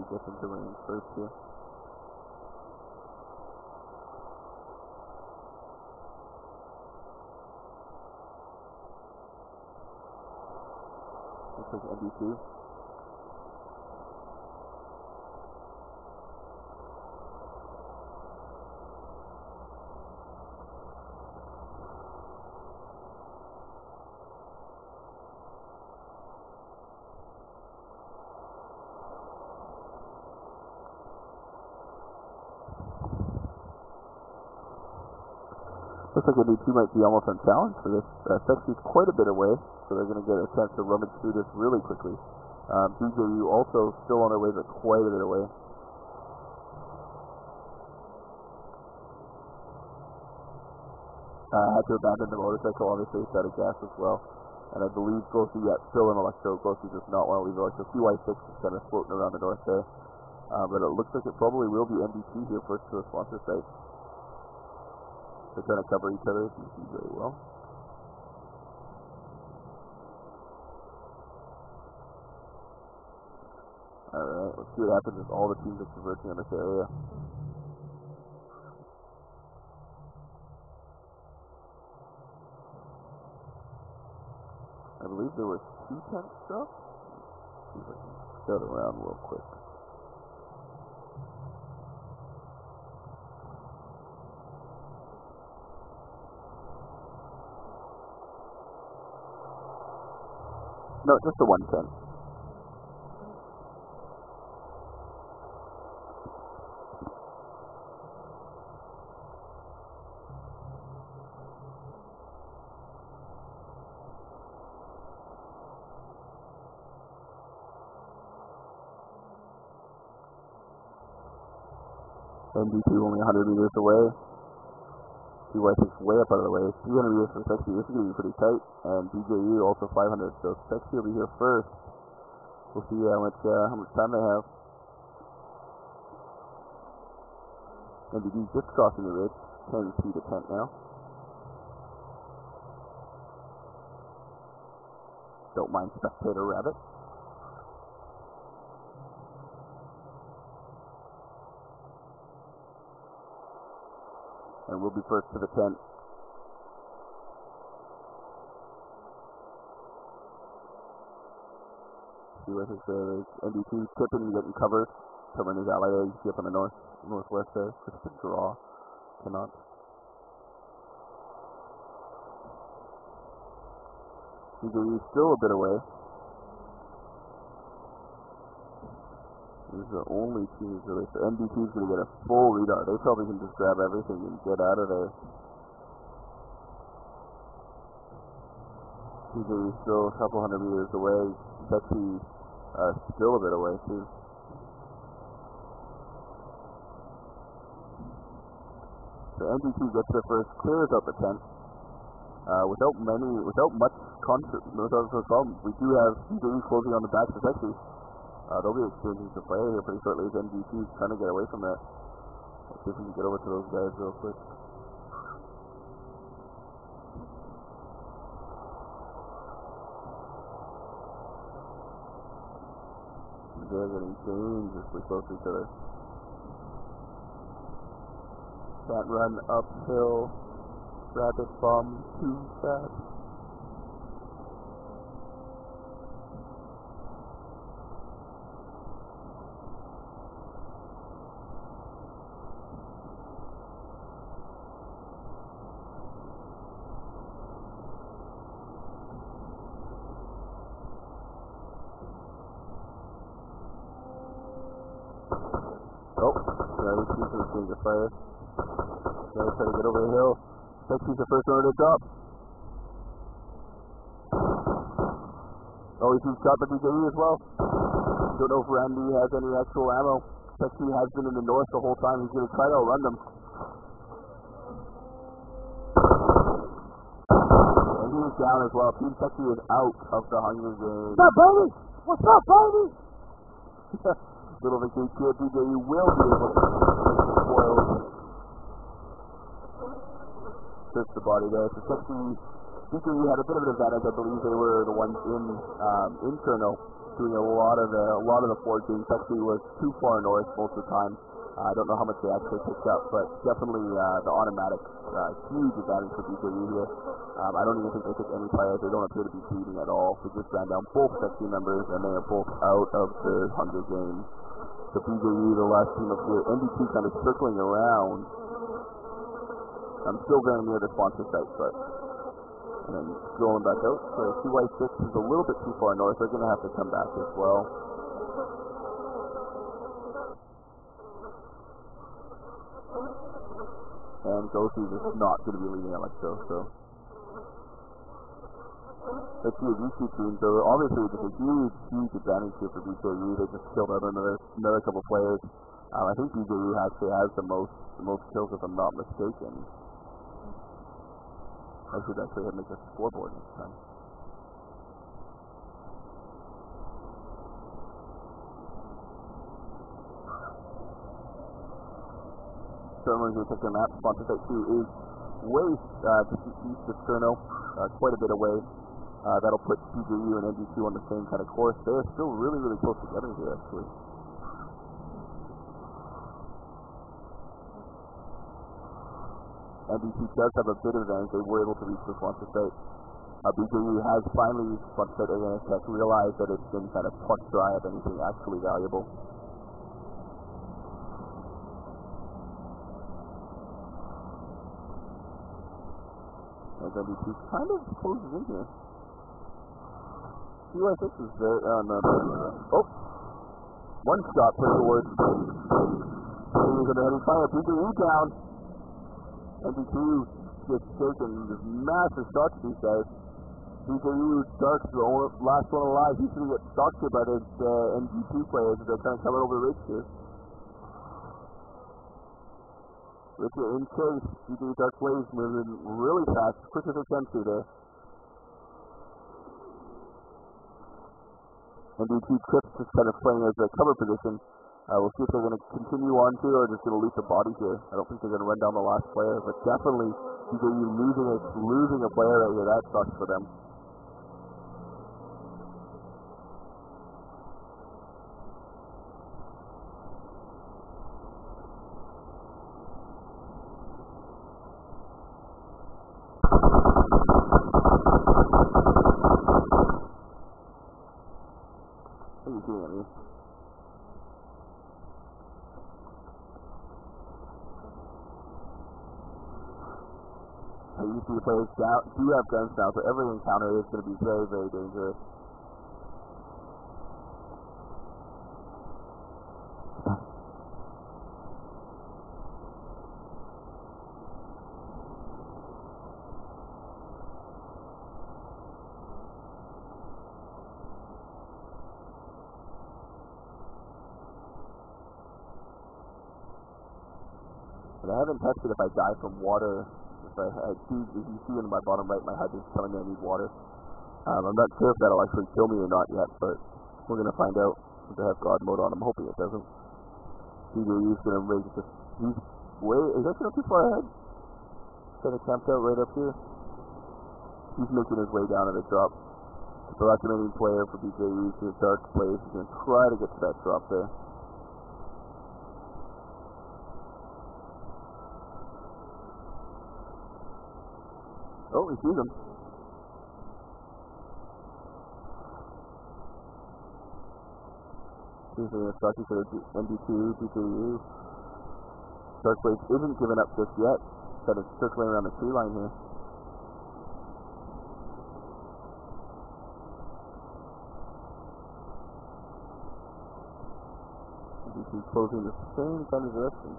Get into range first here. Looks like MD2. Looks like MD2 might be almost unchallenged for this. Sexy's quite a bit away, so they're going to get a chance to rummage through this really quickly. BJU also still on their way, but quite a bit away. Had to abandon the motorcycle, obviously, it's out of gas as well. And I believe Ghosty, still in Electro. Ghosty does not want to leave Electro. CY6 is kind of floating around the north there. But it looks like it probably will be MD2 here first to the sponsor site. They're trying to cover each other, as you see very well. Alright, let's see what happens if all the teams are converging on this area. I believe there were 2 tents up. See if I can scout around real quick. No, just the 1 tent. ND2 only 100 meters away. CY6 way up out of the way. 300 meters for Sexy. This is going to be pretty tight. And DJU also 500. So Sexy will be here first. We'll see how much time they have. NDD just crossing the ridge. 10 feet of tent now. Don't mind Spectator Rabbit. And we'll be first to the tent. See what his ND2 tipping and getting covered. Covering his ally there. You see up on the northwest there. Just to draw. Cannot. He's still a bit away. These are the only teams really. So ND2 is going to get a full radar. They probably can just grab everything and get out of there. He's still a couple hundred meters away. Sexy still a bit away too. So ND2 gets there first, clears out the tent. Without much problem. We do have DayZ closing on the back of Sexy. They'll be exchanging some fire here pretty shortly as ND2 is trying to get away from that. Let's see if we can get over to those guys real quick. They're getting dangerously close to each other. Can't run uphill. Rabbit bomb too fast. Exchange of fire. Guys try to get over the hill. Sexy's the first one to drop. Oh, he's been shot by DJE as well. Don't know if Randy has any actual ammo. Sexy has been in the north the whole time. He's going to try to outrun them. And he is down as well. Team Sexy is out of the Hunger Games. What's up, baby? What's up, baby? Little victory here. DJE will be able to spoil search the body there. So Sexy, DJE had a bit of an advantage. I believe they were the ones in Cherno doing a lot of the foraging. Sexy was too far north most of the time. I don't know how much they actually picked up, but definitely the automatic huge advantage for DJE here. I don't even think they took any fires. They don't appear to be bleeding at all. They just ran down both Sexy members, and they are both out of the Hunger Games. So DJE, the last team up here, ND2 kind of circling around. I'm still very near the sponsor site, but and then scrolling back out. So CY6 is a little bit too far north. They're going to have to come back as well. And Ghosties is not going to be leading Electro, so let's see these two teams. So obviously just a huge advantage here for DJE. They just killed out another couple players. I think DJE actually has the most kills if I'm not mistaken. I should actually make a scoreboard next time. So everyone's going to check their map. Sponsor site 2 is way just east of Cherno, quite a bit away. That'll put DJU and ND2 on the same kind of course. They're still really close together here, actually. ND2 does have a bit of advantage. They were able to reach the sponsor site. BJU has finally, once that they're going to realize that it's been kind of plucked dry of anything actually valuable. And NDT kind of closes in here. CY6 is there. Oh! One shot put towards. He's going to head fire. BJU down. NDT gets taken. There's massive shots to these guys. BJU Dark's the last one alive. He's going to get stalked here by the NDT players. They're trying to cover over Rich here. Rich in chase. BJU Dark Blaze moving really fast. Quick as they can through there. NDT Trips is kind of playing as a cover position. We'll see if they're going to continue on to or just going to loot the body here. I don't think they're going to run down the last player, but definitely BJU losing a player right here. That sucks for them. What are you doing at me? You see the players do have guns now, so every encounter is going to be very, very dangerous. But I haven't tested if I die from water. If you see in my bottom right, my HUD is telling me I need water. I'm not sure if that'll actually kill me or not yet, but we're going to find out if they have God mode on. I'm hoping it doesn't. BJU's going to raise this. Is that not too far ahead? Kind of camped out right up here. He's making his way down at a drop. The last remaining player for BJU is Dark Blaze. He's going to try to get to that drop there. Oh, he sees him. He's going to start for ND2, BJU. Dark Blaze isn't giving up just yet. Kind of circling around the tree line here. ND2 closing the same kind of direction.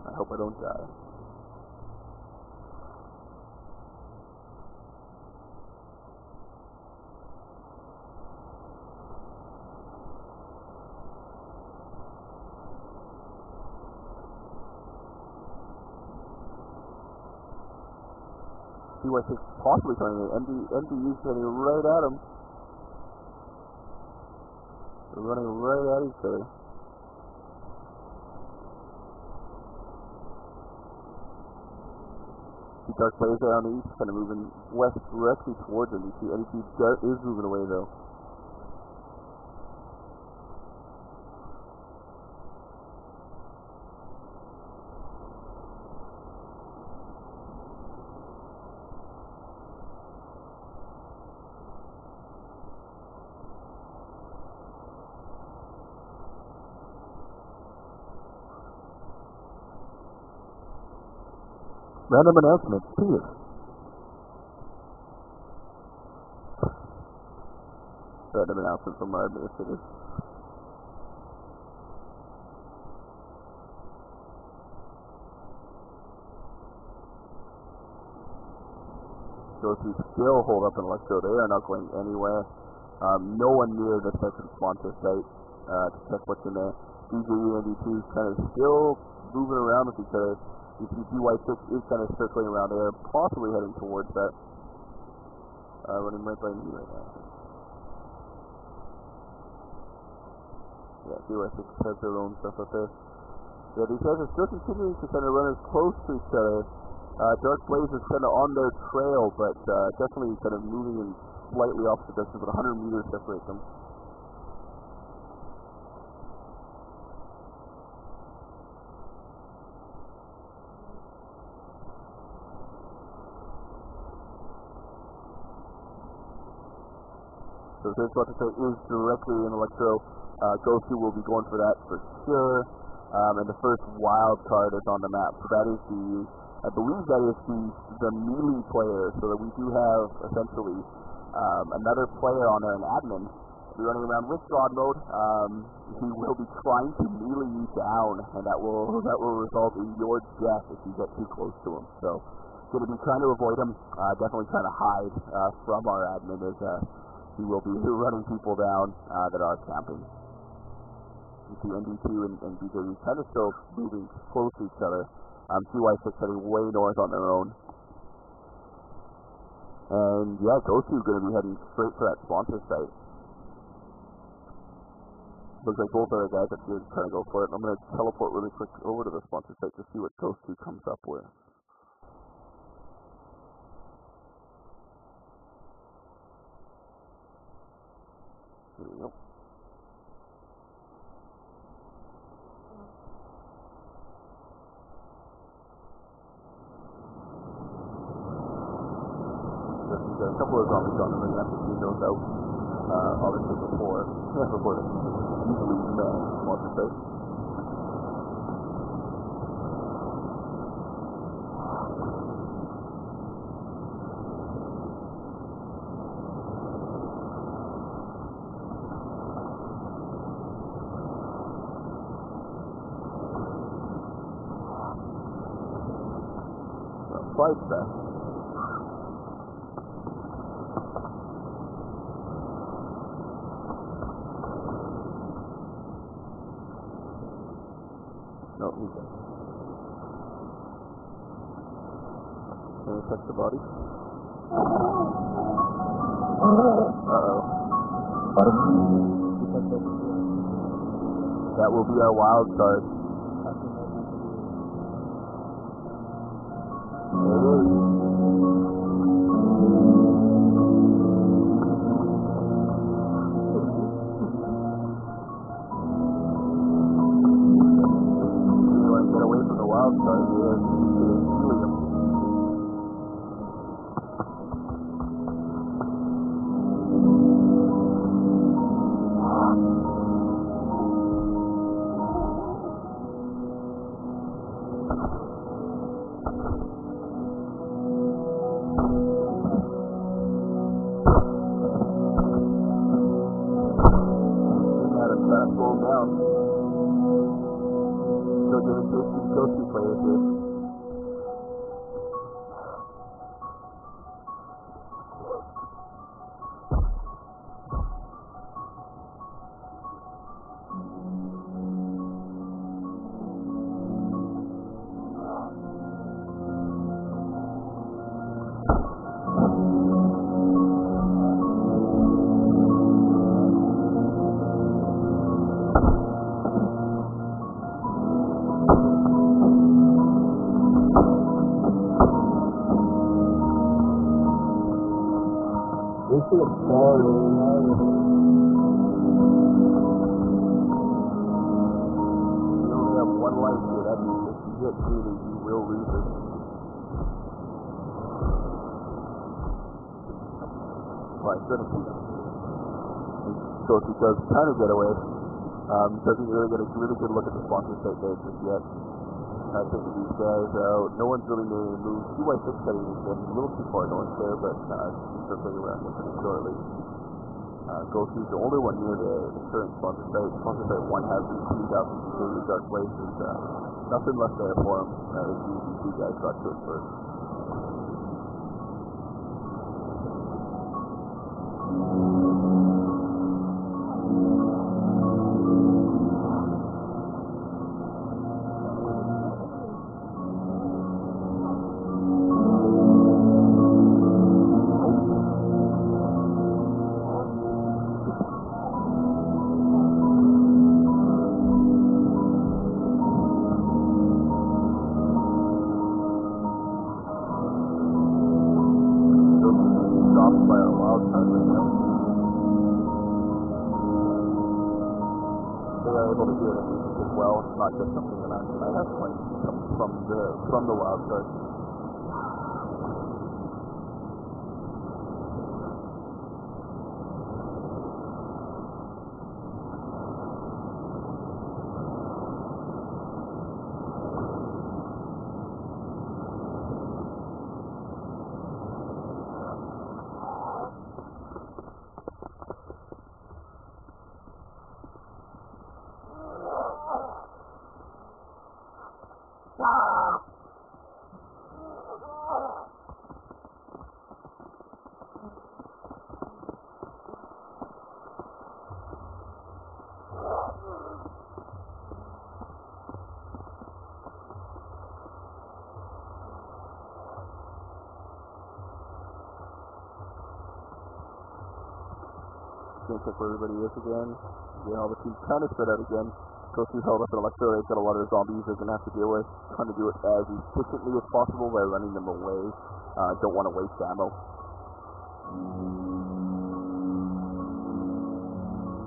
I hope I don't die. CY6 possibly coming in. MDU's running right at him. They're running right at each other. Dark Blaze there on the east, kind of moving west directly towards NDT. NDT is moving away though. Random announcement, please. Random announcement from our administrators. Those who still hold up in Electro, they are not going anywhere. No one near the second sponsor site to check what's in there. BJU and D2 kind of still moving around with each other. You see DY6 is kind of circling around there, possibly heading towards that. Running right by me right now. Yeah, DY6 has their own stuff up there. Yeah, these guys are still continuing to kind of run as close to each other. Dark Blaze is kind of on their trail, but definitely kind of moving in slightly opposite directions, but 100 meters separate them. So this sponsor site is directly in Electro. Gosu will be going for that for sure. And the first wild card is on the map. So that is I believe that is the melee player. So that we do have essentially another player on there, an admin, running around with God mode. He will be trying to melee you down, and that will result in your death if you get too close to him. So, going to be trying to avoid him. Definitely trying to hide from our admin, as he will be running people down that are camping. You see ND2 and DayZ kind of still moving close to each other. CY6 heading way north on their own. And yeah, Gosu going to be heading straight for that sponsor site. Looks like both other guys up here are trying to go for it. I'm going to teleport really quick over to the sponsor site to see what Gosu comes up with. Here we go. There's a couple of zombies on them, and you have to see those out, obviously before the usually sponsor site. Fight fest. No, he's dead. Can you touch the body? Uh-oh. That will be our wild card. So if he does kind of get away, doesn't really get a really good look at the sponsor site there just yet. Taking these guys out. No one's really made a move. CY6 heading a little too far north there, but he's circling around here pretty shortly. Gosu's the only one near the current sponsor site. Sponsor site 1 has these 3,000 security dark places. Nothing left there for him. These two guys got to it first. From the wild card. Gonna check where everybody is again. Yeah, all the teams kind of spread out again. Coaches held up an Electro. They've got a lot of zombies they're gonna have to deal with. Trying to do it as efficiently as possible by running them away. Don't want to waste ammo.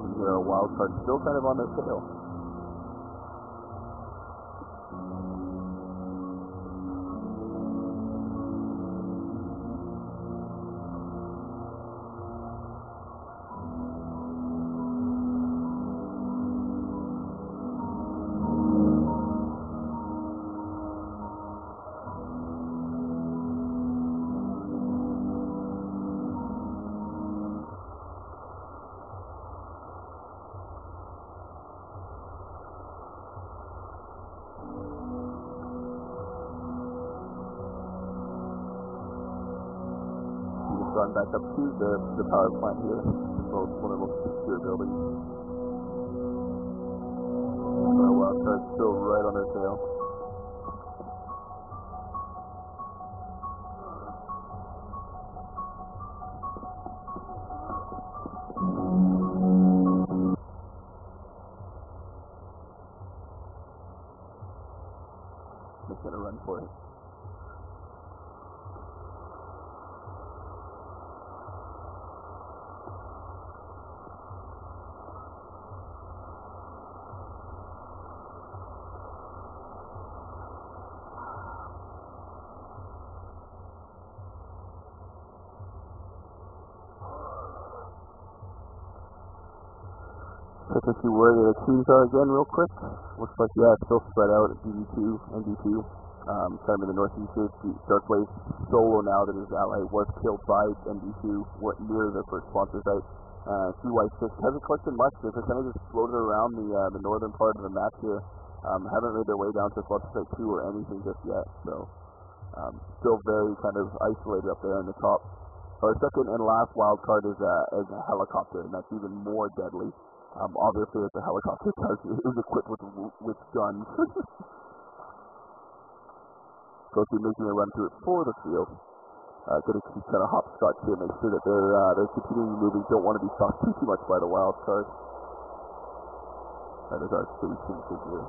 And here are wild cards still kind of on their tail. Gone back up to the power plant here. So it's one of the most secure buildings. Our wild card's still right on their tail. Just gonna run for it. Check to see where the teams are again real quick. Looks like, yeah, it's still spread out at DD2 and D2. Kind of in the northeast here. Darkwave solo now that his ally was killed by MD2 near the first sponsor site. CY6 hasn't collected much. They're kind of just floated around the northern part of the map here. Haven't made their way down to sponsor site 2 or anything just yet. So still very kind of isolated up there in the top. Our second and last wild card is a helicopter, and that's even more deadly. Obviously, it's a helicopter because it is equipped with guns. So if you're making a run through it for the field, gonna keep kind of hopscotch here, make sure that they're continuing moving. Don't want to be stopped too much by the wild card. That is our station figure.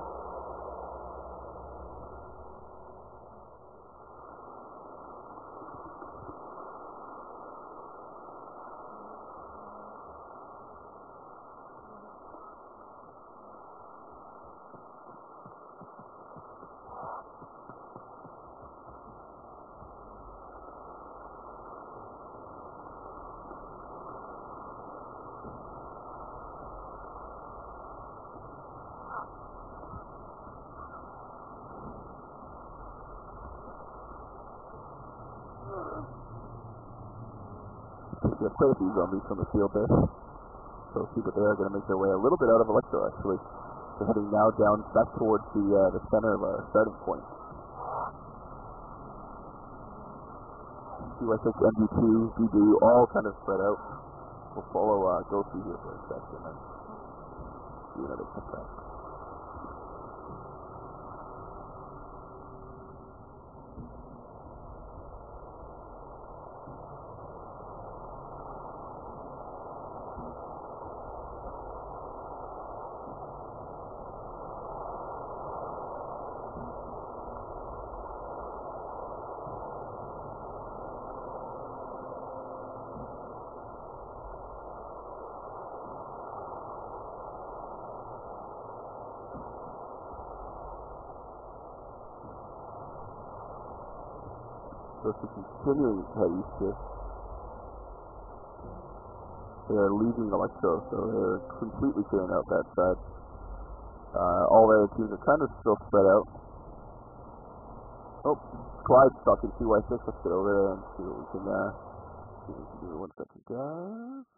We have quite a few zombies from the field there. So see that they are going to make their way a little bit out of Electro, actually. They're heading now down back towards the center of our starting point. CY6, MD2, DD, all kind of spread out. We'll follow Ghosty here for a second and do another cutback. So it's continuing to head east here. They are leaving Electro, so they're completely clearing out that side. All the other teams are kind of still spread out. Oh, Clyde's stuck in CY6. Let's get over there and see what we can do. 1 second, guys.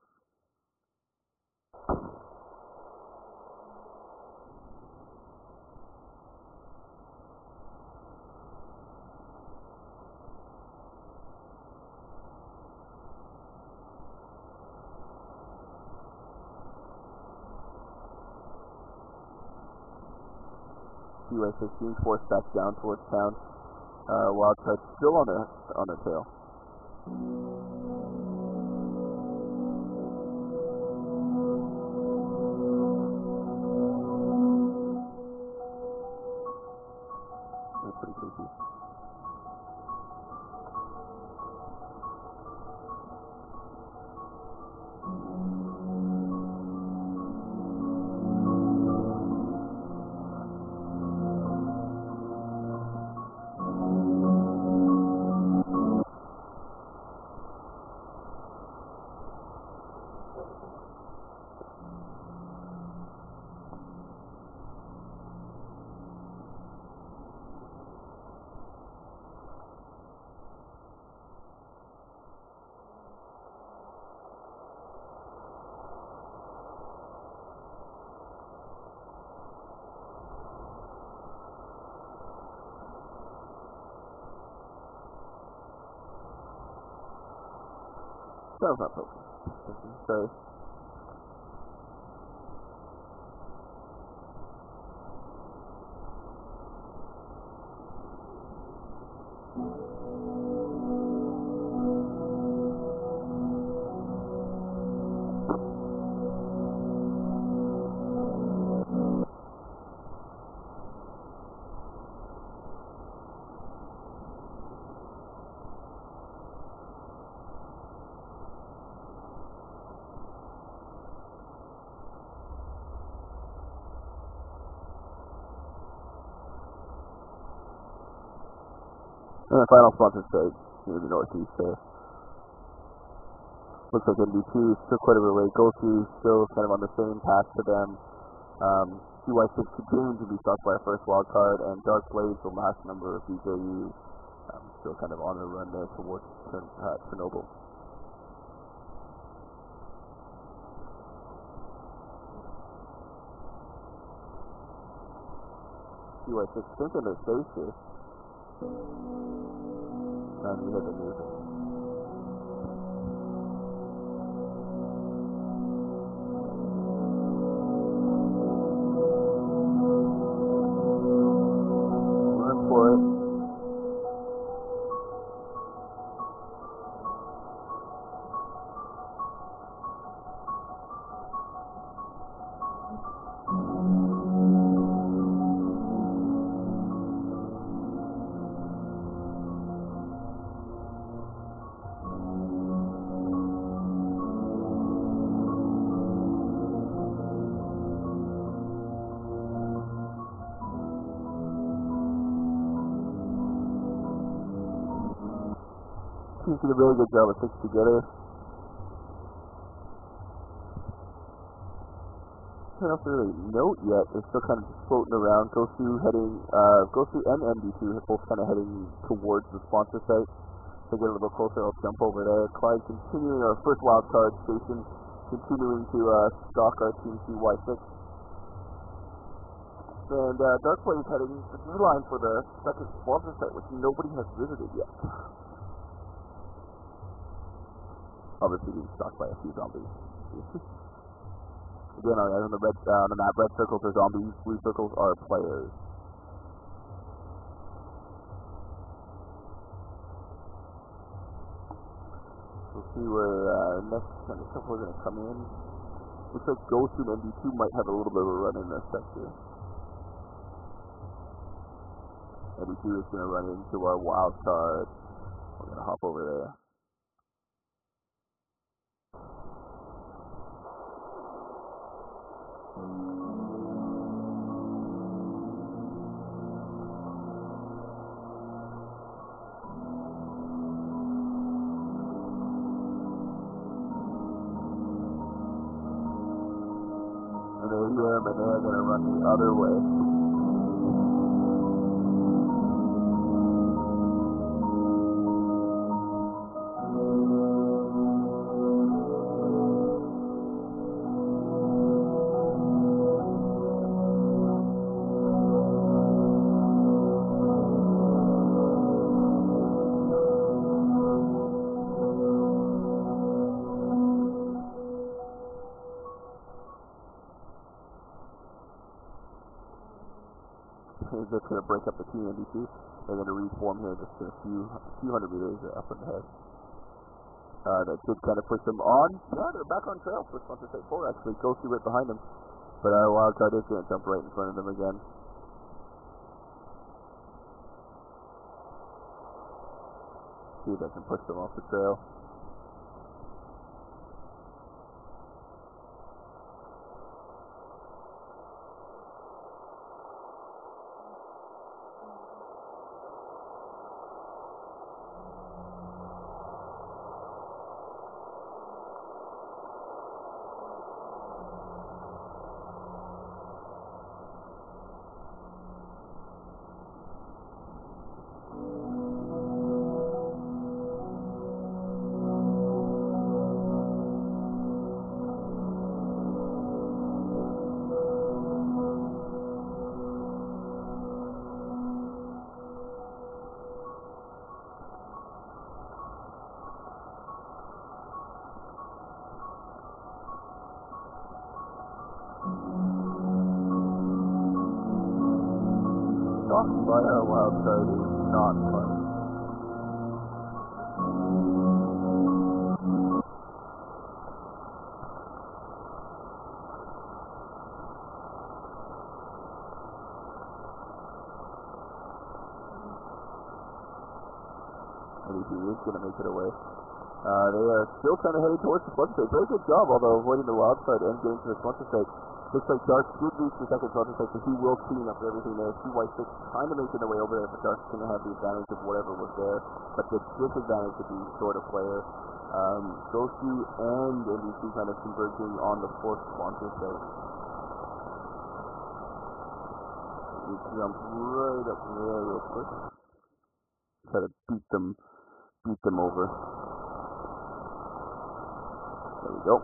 CY6 being forced back down towards town. Wildcard still on their tail. That's pretty creepy. That was not poking. Sorry. And the final sponsor stage near the northeast there. Looks like NB2 is still quite a bit away. Gosu still kind of on the same path to them. CY6 continuing to be stalked by a first wild card, and Dark Blades, the last member of BJU, still kind of on the run there towards Chernobyl. CY6 thinking they're safe here. And we had the music. Run for it. Teams did a really good job of sticking together. Nothing else to really note yet. They're still kind of just floating around. Gosu and MD2 are both kind of heading towards the sponsor site. To get a little closer, I'll jump over there. Clyde continuing our first wildcard station, continuing to stalk our team CY6. And Dark Blade heading the D-line for the second sponsor site, which nobody has visited yet. Obviously being stalked by a few zombies. Again, on the map, red circles are zombies, blue circles are players. We'll see where next couple are going to come in. Looks like Ghost and MD2 might have a little bit of a run in this sector. MD2 is going to run into our wild card. We're going to hop over there. And they hear him and they're going to run the other way. that's going to break up the team NDC. They're going to reform here just a few hundred meters up ahead. That should kind of push them on. Yeah, they're back on trail for sponsor state 4 actually. Ghosty right behind them. But our wildcard is going to jump right in front of them again. See if I can push them off the trail. Talking by our wildcard is not fun. NDC is going to make it away. They are still kind of heading towards the sponsor state. Very good job, although avoiding the wildcard and getting to the sponsor state. Looks like Dark should reach the second sponsor state, so he will clean up everything there. 2 white 6 kind of making their way over there, but Dark's going to have the advantage of whatever was there. But the disadvantage would be short of player. Ghosty and NDC kind of converging on the 4th sponsor state. We jump right up there real quick. Try to beat them over. There we go.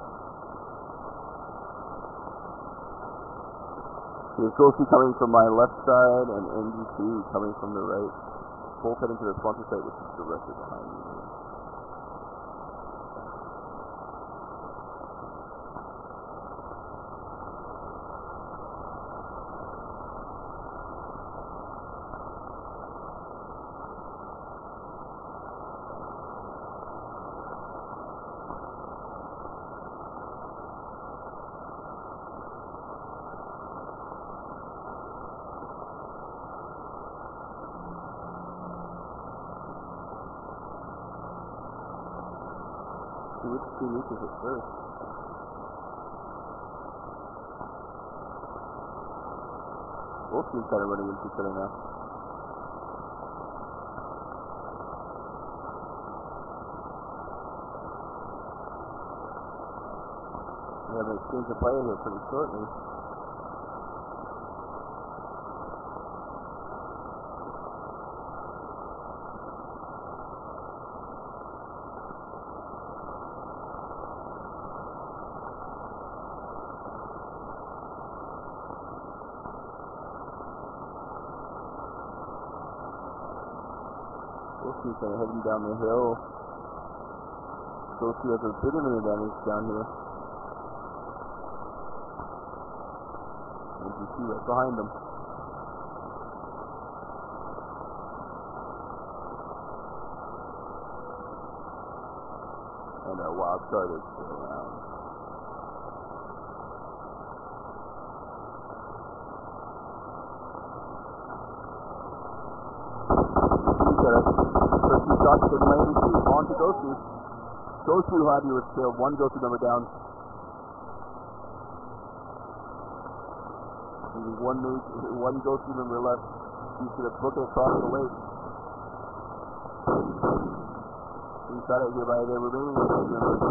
Here's Ghosty coming from my left side and NDC coming from the right. Both heading to the sponsor site, which is directly behind me. Which team reaches it first? Both teams kind of running into each other now. We have an exchange of fire here pretty shortly. Ghosty kind of heading down the hill. Ghosty has a bit of an advantage down here. As you see right behind them. And our wild card is still around. Shots to my NDC, on to Ghosty. Ghosty who had you with still 1 Ghosty member down. Only 1 Ghosty member left. He's going to book it across the lake. He's got it here by the remaining Ghosty members.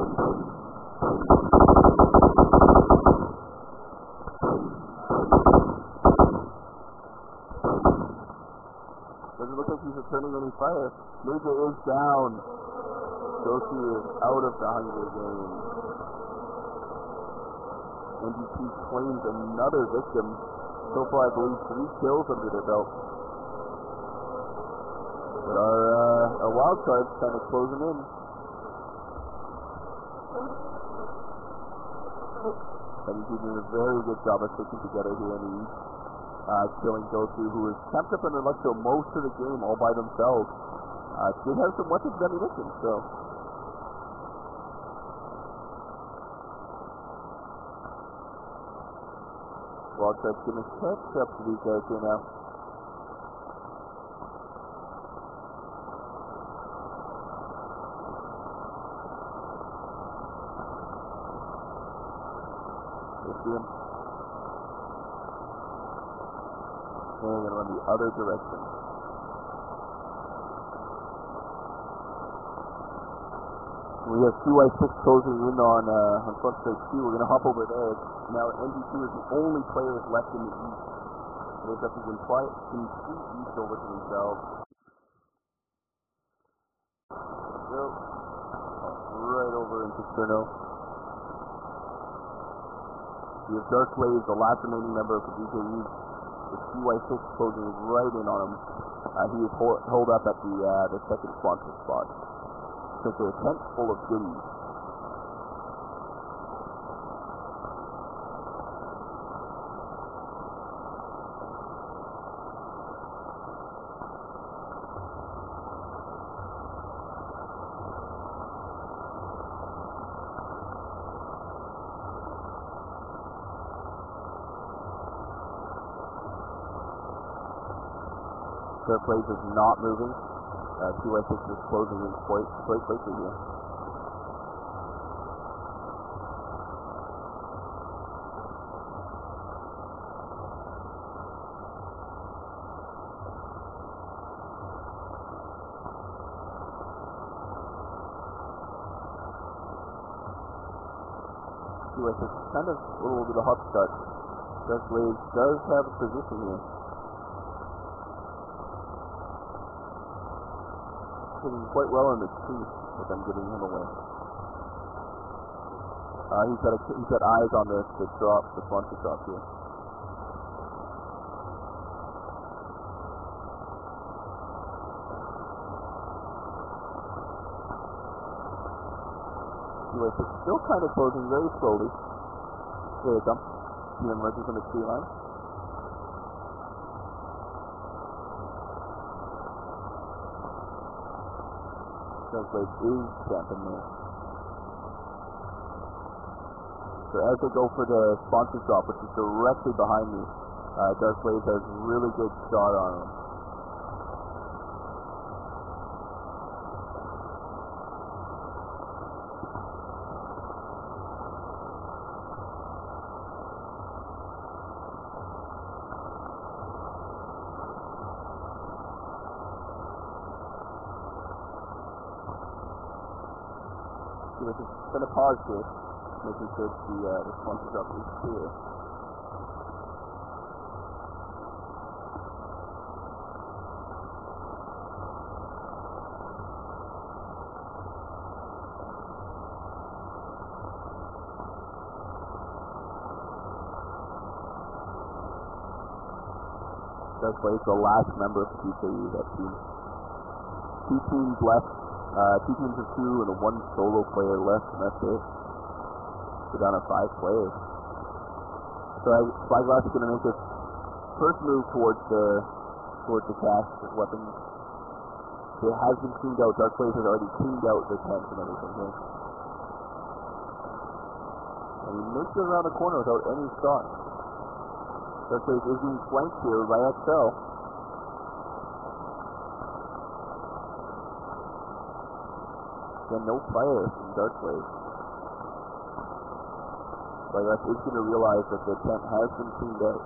Doesn't look like he's returning any fire. Major is down. Ghosty is out of the Hunger Games. NDC claims another victim. So far, I believe 3 kills under their belt. But our wild card's kind of closing in. NDC doing a very good job of sticking together here in the East. killing Goku, who is camped up in the Electro most of the game all by themselves. Did have some weapons and ammunition, so. Wildcat's gonna catch up to these guys here now. See him. And we're gonna run the other direction. We have CY6 closing in on front stage 2. We're gonna hop over there. Now NG2 is the only players left in the east. They've got the complete east over to themselves. There we go. Right over into Cherno. We have Dark Blaze, the last remaining member of the DayZ, with CY6 closing right in on him. He is holed up at the second sponsor spot. So it's a tent full of goodies. Dark Blaze is not moving. CY6 is closing in quite quickly here. CY6 is kind of a little bit of a hot start. Dark Blaze does have a position here. Hitting quite well in the teeth, but I'm giving him away. He's got eyes on the drop, the sponsor drop here. Anyway, so still kind of closing very slowly. There they come. See them emerging from the tree line. Dark Blaze is camping there. So as they go for the sponsor drop, which is directly behind me, Dark Blaze has a really good shot on him. We're just going to pause here, making sure the sponsor drop is clear. Dark Blaze, the last member of the DayZ, that team. 2 teams left. 2 teams of 2 and 1 solo player left, and that's it. We're down to 5 players. So Spyglass is going to make his first move towards the cache weapons. It has been cleaned out. Dark Blaze has already cleaned out the tents and everything here. And he makes it around the corner without any shot. Dark Blaze is being flanked here by XL. Again, no fire from Dark Blaze. Spyglass is going to realize that the tent has been cleaned out.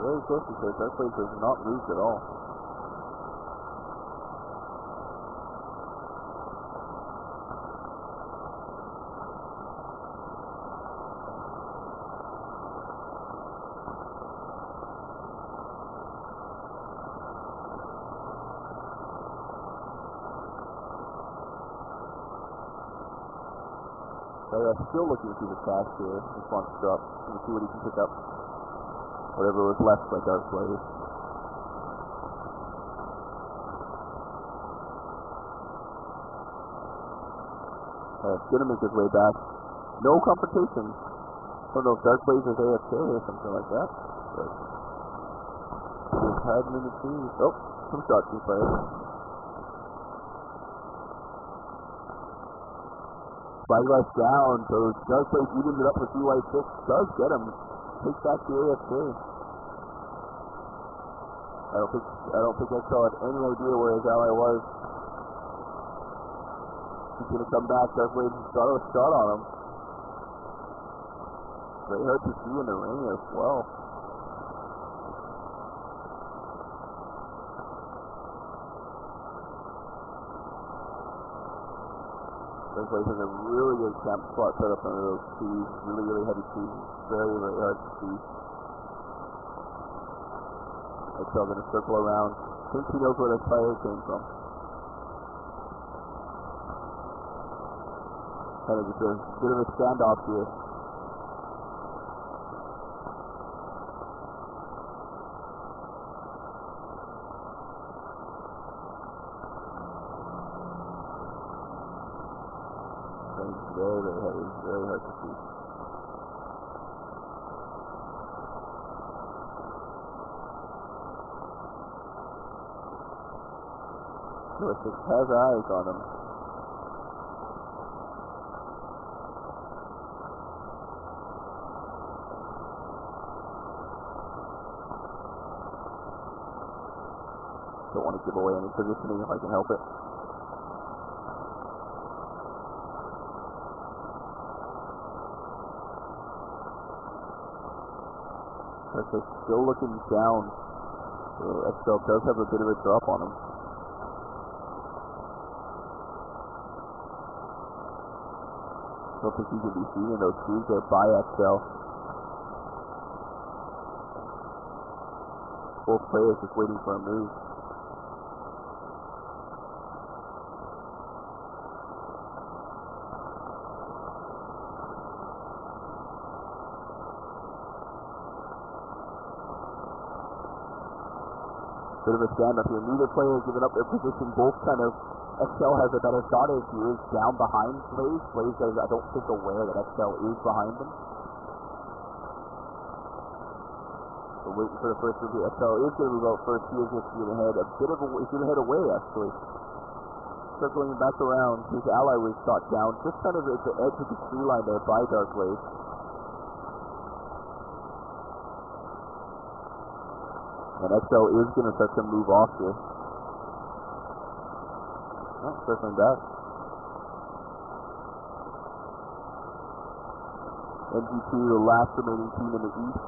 Very close to here. Dark Blaze has not moved at all. Still looking through the cache here. Just wants to drop and see what he can pick up. Whatever was left by Dark Blaze. It's gonna make his way back. No competition. I don't know if Dark Blaze is AFK or something like that. But he's hiding in the trees. Oh, some shots being fired. Spyglass down, so Dark Blaze eating it up with DY6. Does get him. Takes back the AFK. I don't think XL had any idea where his ally was. He's gonna come back. Dark Blaze got a shot on him. Very hard to see in the ring as well. Dark Blaze has a really good camp spot set up under those trees. Really, really heavy trees. Very, very hard to see. XL gonna circle around. I think he knows where that fire came from. Kind of just a bit of a standoff here. Very, very heavy. Very hard to see. Six has eyes on him. Don't want to give away any positioning if I can help it. They're still looking down. So XL does have a bit of a drop on him. I don't think he can be seen in those trees there by XL. Both players just waiting for a move. Bit of a stand-up here. Neither player has given up their position. Both kind of... XL has a better shot as he is down behind Blaze. Blaze is, I don't think, aware that XL is behind him. So waiting for the first review. XL is going to move out first. He is just going to head a bit of a... He's going to head away, actually. Circling back around. His ally was shot down. Just kind of at the edge of the tree line there by Dark Blaze. And XL is going to start to move off here. Oh, circling back. MG2, the last remaining team in the east.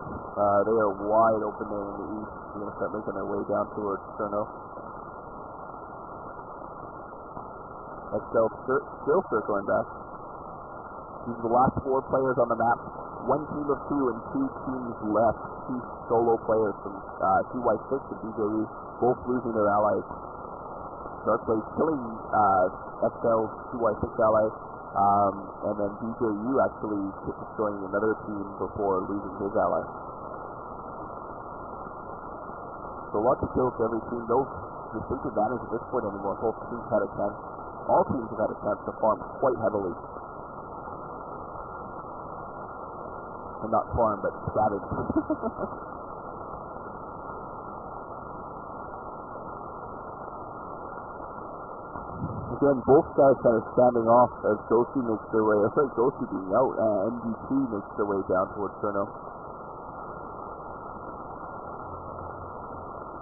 They are wide open there in the east. They're going to start making their way down towards Cherno. XL still circling back. These are the last 4 players on the map. 1 team of 2 and 2 teams left. 2 solo players from DY6 and DayZ, both losing their allies. Dark Blaze killing XL's DY6 ally, and then DJU actually destroying another team before losing his ally. So lots of kills to every team. No distinct advantage at this point anymore. Both teams had a chance. All teams have had a chance to farm quite heavily. And not farm, but scavenge. Again, both guys kind of standing off as Ghosty makes their way, Ghosty being out, MD2 makes their way down towards Cherno.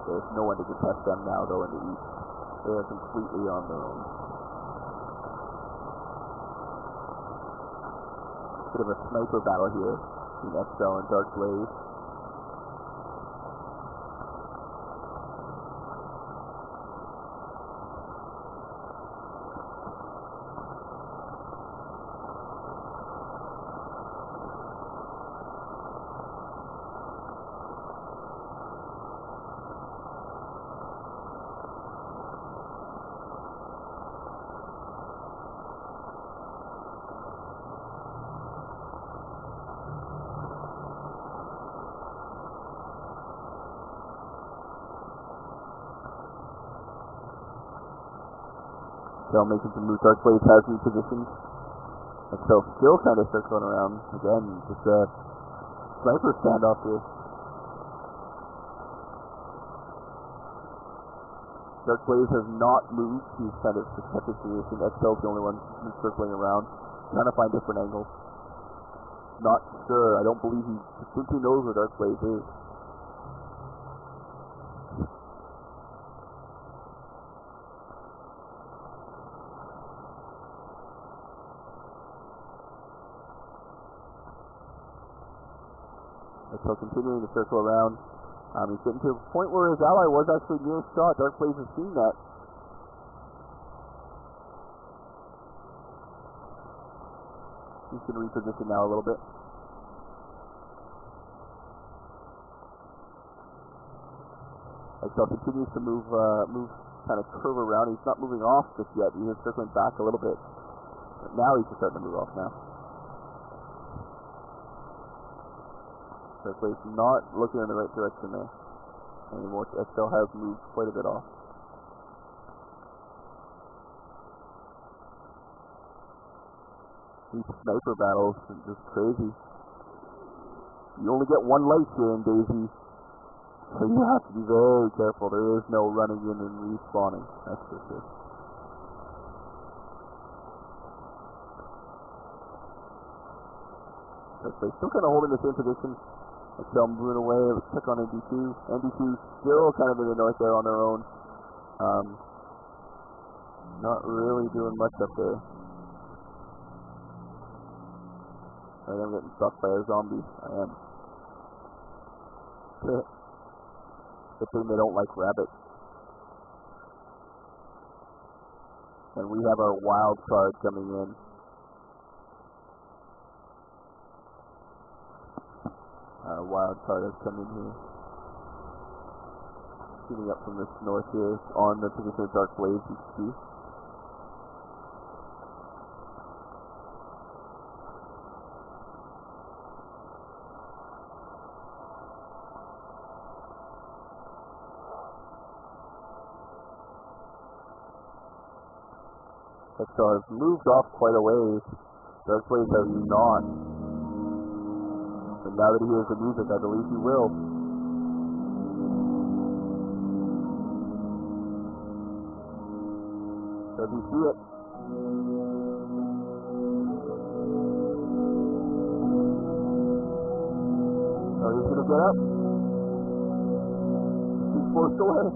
There's no one to contest them now, though, in the east. They are completely on their own. Bit of a sniper battle here between XL and Dark Blaze. Making some moves. Dark Blaze has new positions. So still kind of circling around again, just a sniper standoff here. Dark Blaze has not moved. He's kind of just kept his position. XL's the only one who's circling around, trying to find different angles. Not sure. I don't believe he distinctly knows where Dark Blaze is. So continuing to circle around. He's getting to a point where his ally was actually near a shot. Dark Blaze has seen that. He's going to reposition now a little bit. XL continues to move kind of curve around. He's not moving off just yet. He's circling back a little bit. But now he's just starting to move off now. Dark Blaze not looking in the right direction there anymore. XL has moved quite a bit off. These sniper battles are just crazy. You only get one life here in DayZ, so you have to be very careful. There is no running in and respawning, that's for sure. Dark Blaze still kind of holding the same position. XL moving away, let's check on ND2. ND2 still kind of in the north there on their own. Not really doing much up there. Alright, I'm getting stuck by a zombie. I am. Good thing they don't like rabbits. And we have our wild card coming in. Our wild card has come in here. Shooting up from this north here on the position of Dark Blaze, you can see. XL has moved off quite a ways. Dark Blaze has not. And now that he hears the music, I believe he will. Does he see it? Oh, he's gonna get up? He's forced away.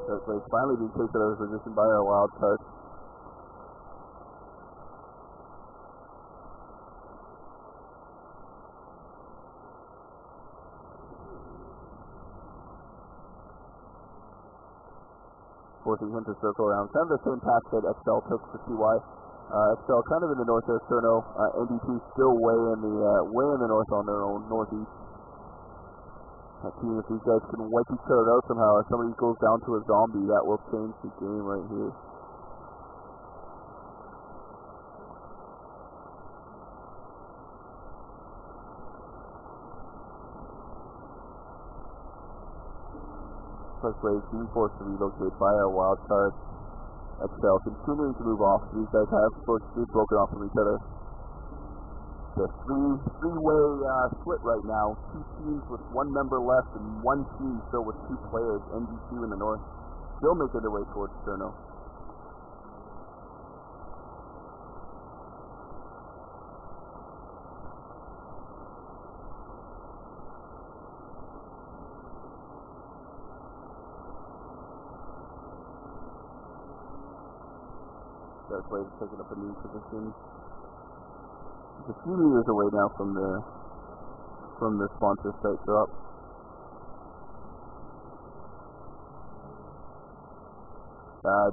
Dark Blaze finally being taken out of position by our wild card. Forcing him to circle around. Kind of the same path that XL took for CY. XL kind of in the north there, Cerno. ND2 still way in the north on their own, northeast. Let's see if these guys can wipe each other out somehow. If somebody goes down to a zombie, that will change the game right here. Dark Blaze being forced to relocate by our wild card. XL continuing to move off. These guys have broken off from each other. It's a three-way split right now. Two teams with one member left and one team still with two players. ND2 in the north still making their way towards Sterno. Dark Blaze taking up a new position. He's a few meters away now from the sponsor site drop.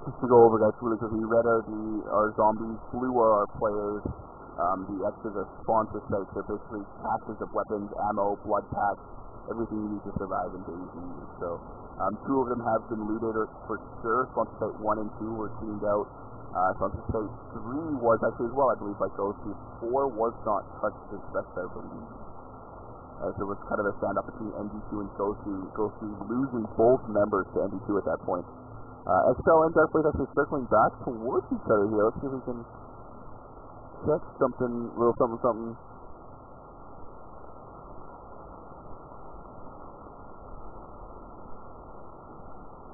Just to go over, guys, really quickly, red are our zombies, blue are our players. The X's are sponsor sites. They're basically caches of weapons, ammo, blood packs, everything you need to survive in DayZ. So, two of them have been looted for sure. Sponsor site 1 and 2 were cleaned out. Sponsor site 3 was actually as well, I believe, like those two. 4 was not touched as best I believe. as it was kind of a stand-up between ND2 and Gosu. Gosu losing both members to ND2 at that point. XL and Dark Blade actually circling back towards each other here. Let's see if we can check something, little something.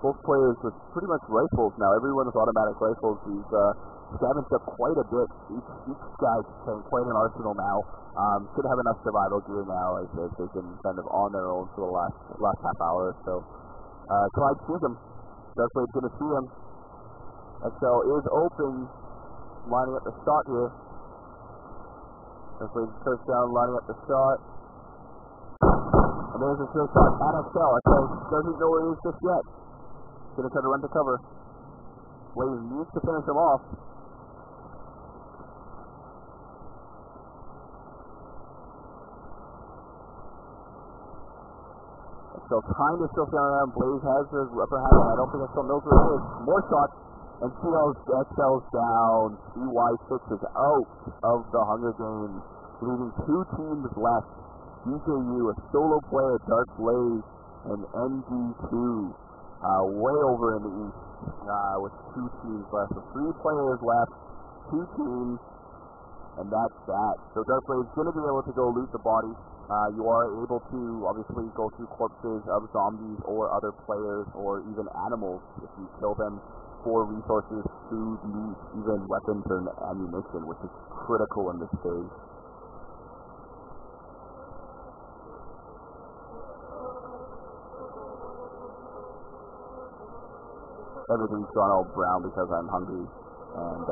Both players with pretty much rifles now. Everyone with automatic rifles. We've scavenged up quite a bit. Each guy's carrying quite an arsenal now. Should have enough survival gear now as they've been kind of on their own for the last half hour or so. Clyde sees him. Darkblade's gonna see him. XL is open, lining up the shot here. Darkblade starts down, lining up the shot. And there's a kill shot at XL. XL doesn't know where he is just yet. Gonna try to run to cover. Blaze needs to finish him off. So kind of still feeling around. Blaze has the upper hand. I don't think XL knows where it is. More shots. And XL's down. CY6 is out of the Hunger Games, leaving two teams left. DJU, a solo player, Dark Blaze, and ND2, way over in the east, with two teams left. So 3 players left, 2 teams, and that's that. So Dark Blaze is going to be able to go loot the bodies. You are able to obviously go through corpses of zombies or other players or even animals if you kill them for resources, food, meat, even weapons and ammunition, which is critical in this phase. Everything's gone all brown because I'm hungry. And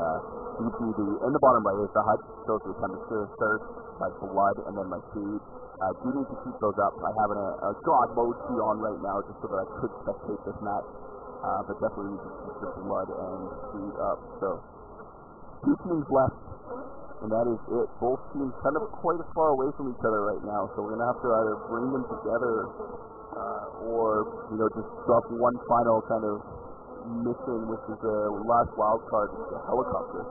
you see in the bottom right is the HUD, shows the temperature, thirst, my blood, and then my food. Do need to keep those up. I have a God mode key on right now just so that I could spectate this match. But definitely need to keep the blood and food up. So 2 teams left, and that is it. Both teams kind of quite far away from each other right now, so we're gonna have to either bring them together or just drop one final kind of mission, which is the last wild card, the helicopter.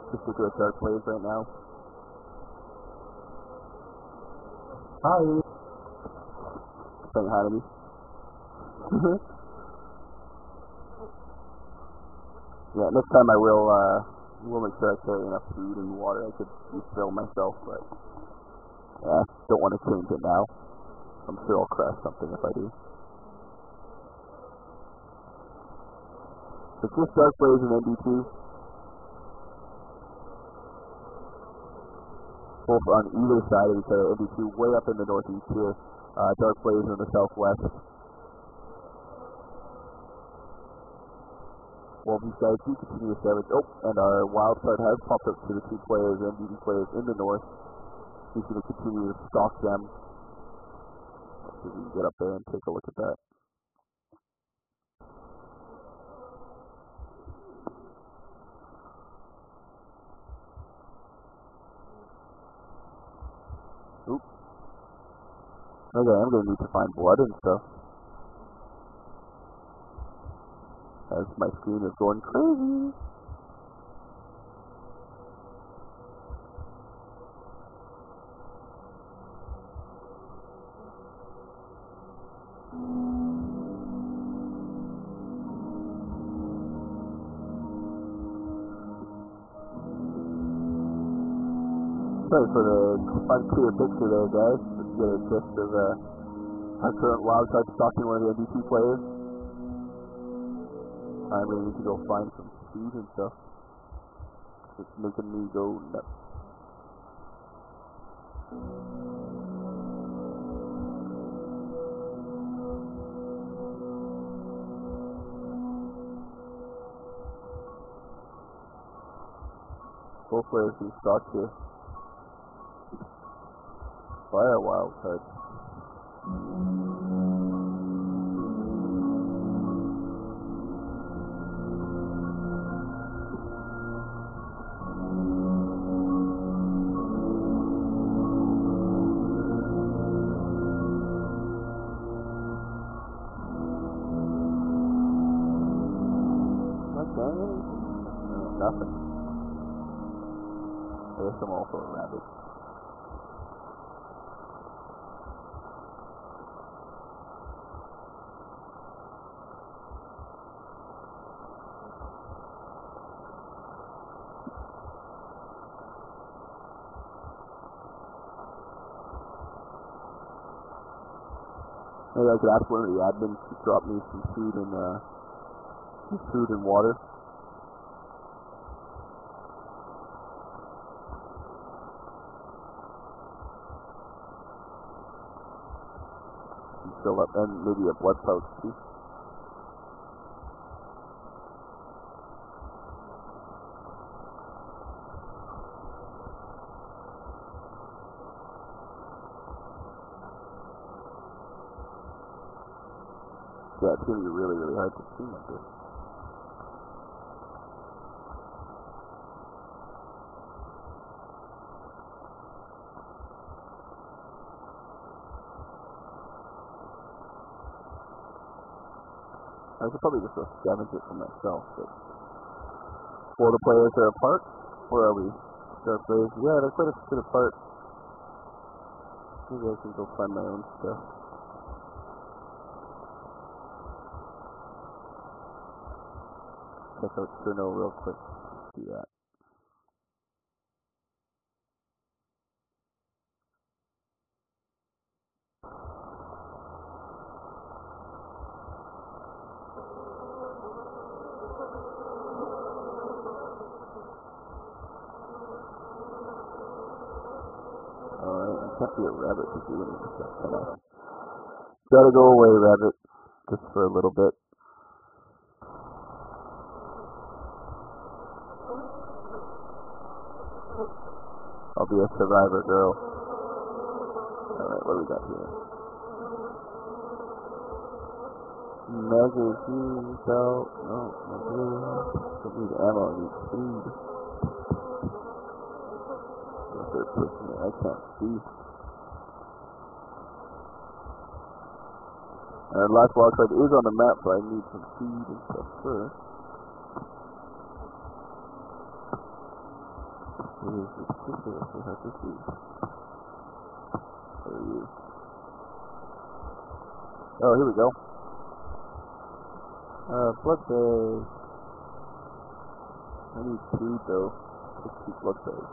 Just look at Dark Blaze right now. Hi. Saying hi to me. Yeah, next time I will make sure I carry enough food and water. I could refill myself, but yeah, don't want to change it now. I'm sure I'll crash something if I do. So just Dark Blaze and ND2. Both on either side of each other. ND2 way up in the northeast here. Dark Blaze in the southwest. Well, these guys do continue to savage. Oh, and our wild card has popped up to the 2 players, NDD players in the north. He's going to continue to stalk them. Let's see if we can get up there and take a look at that. Oop. Okay, I'm going to need to find blood and stuff. As my screen is going crazy. Sorry for the unclear picture there, guys. Let's get a gist of our current wildcard stalking one of the NDT players. I really need to go find some food and stuff. It's making me go nuts. Both players being stalked here by a wild card. nothing. I guess I'm also a rabbit. Maybe I could ask one of the admins to drop me some food and water. And fill up, and maybe a blood pouch too. Yeah, it's going to be really, really hard to see like this. I could probably just go scavenge it for myself, but... 4 the players are apart? Where are we? Dark players? Yeah, they're quite a bit apart. Maybe I can go find my own stuff. Check out Cherno real quick. Let's do that. Alright, I can't be a rabbit to do any of this stuff, can I? Gotta go away, rabbit. Just for a little bit. I'll be a survivor, girl. Alright, what do we got here? Magazines out. No, don't need ammo, I need food. The third person here, I can't see. And last wild card is on the map, so I need some food and stuff first. It is ridiculously hard to see. Where are you? Oh, here we go. Blood bag. I need food though. 60 blood bags.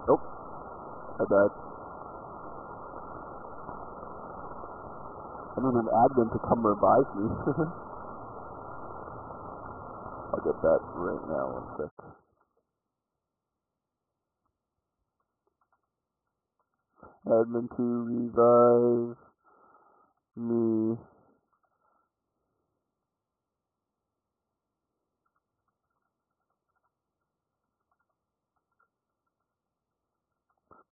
Nope. I died. I need an admin to come revive me. I'll get that right now, 1 sec. Admin to revive me.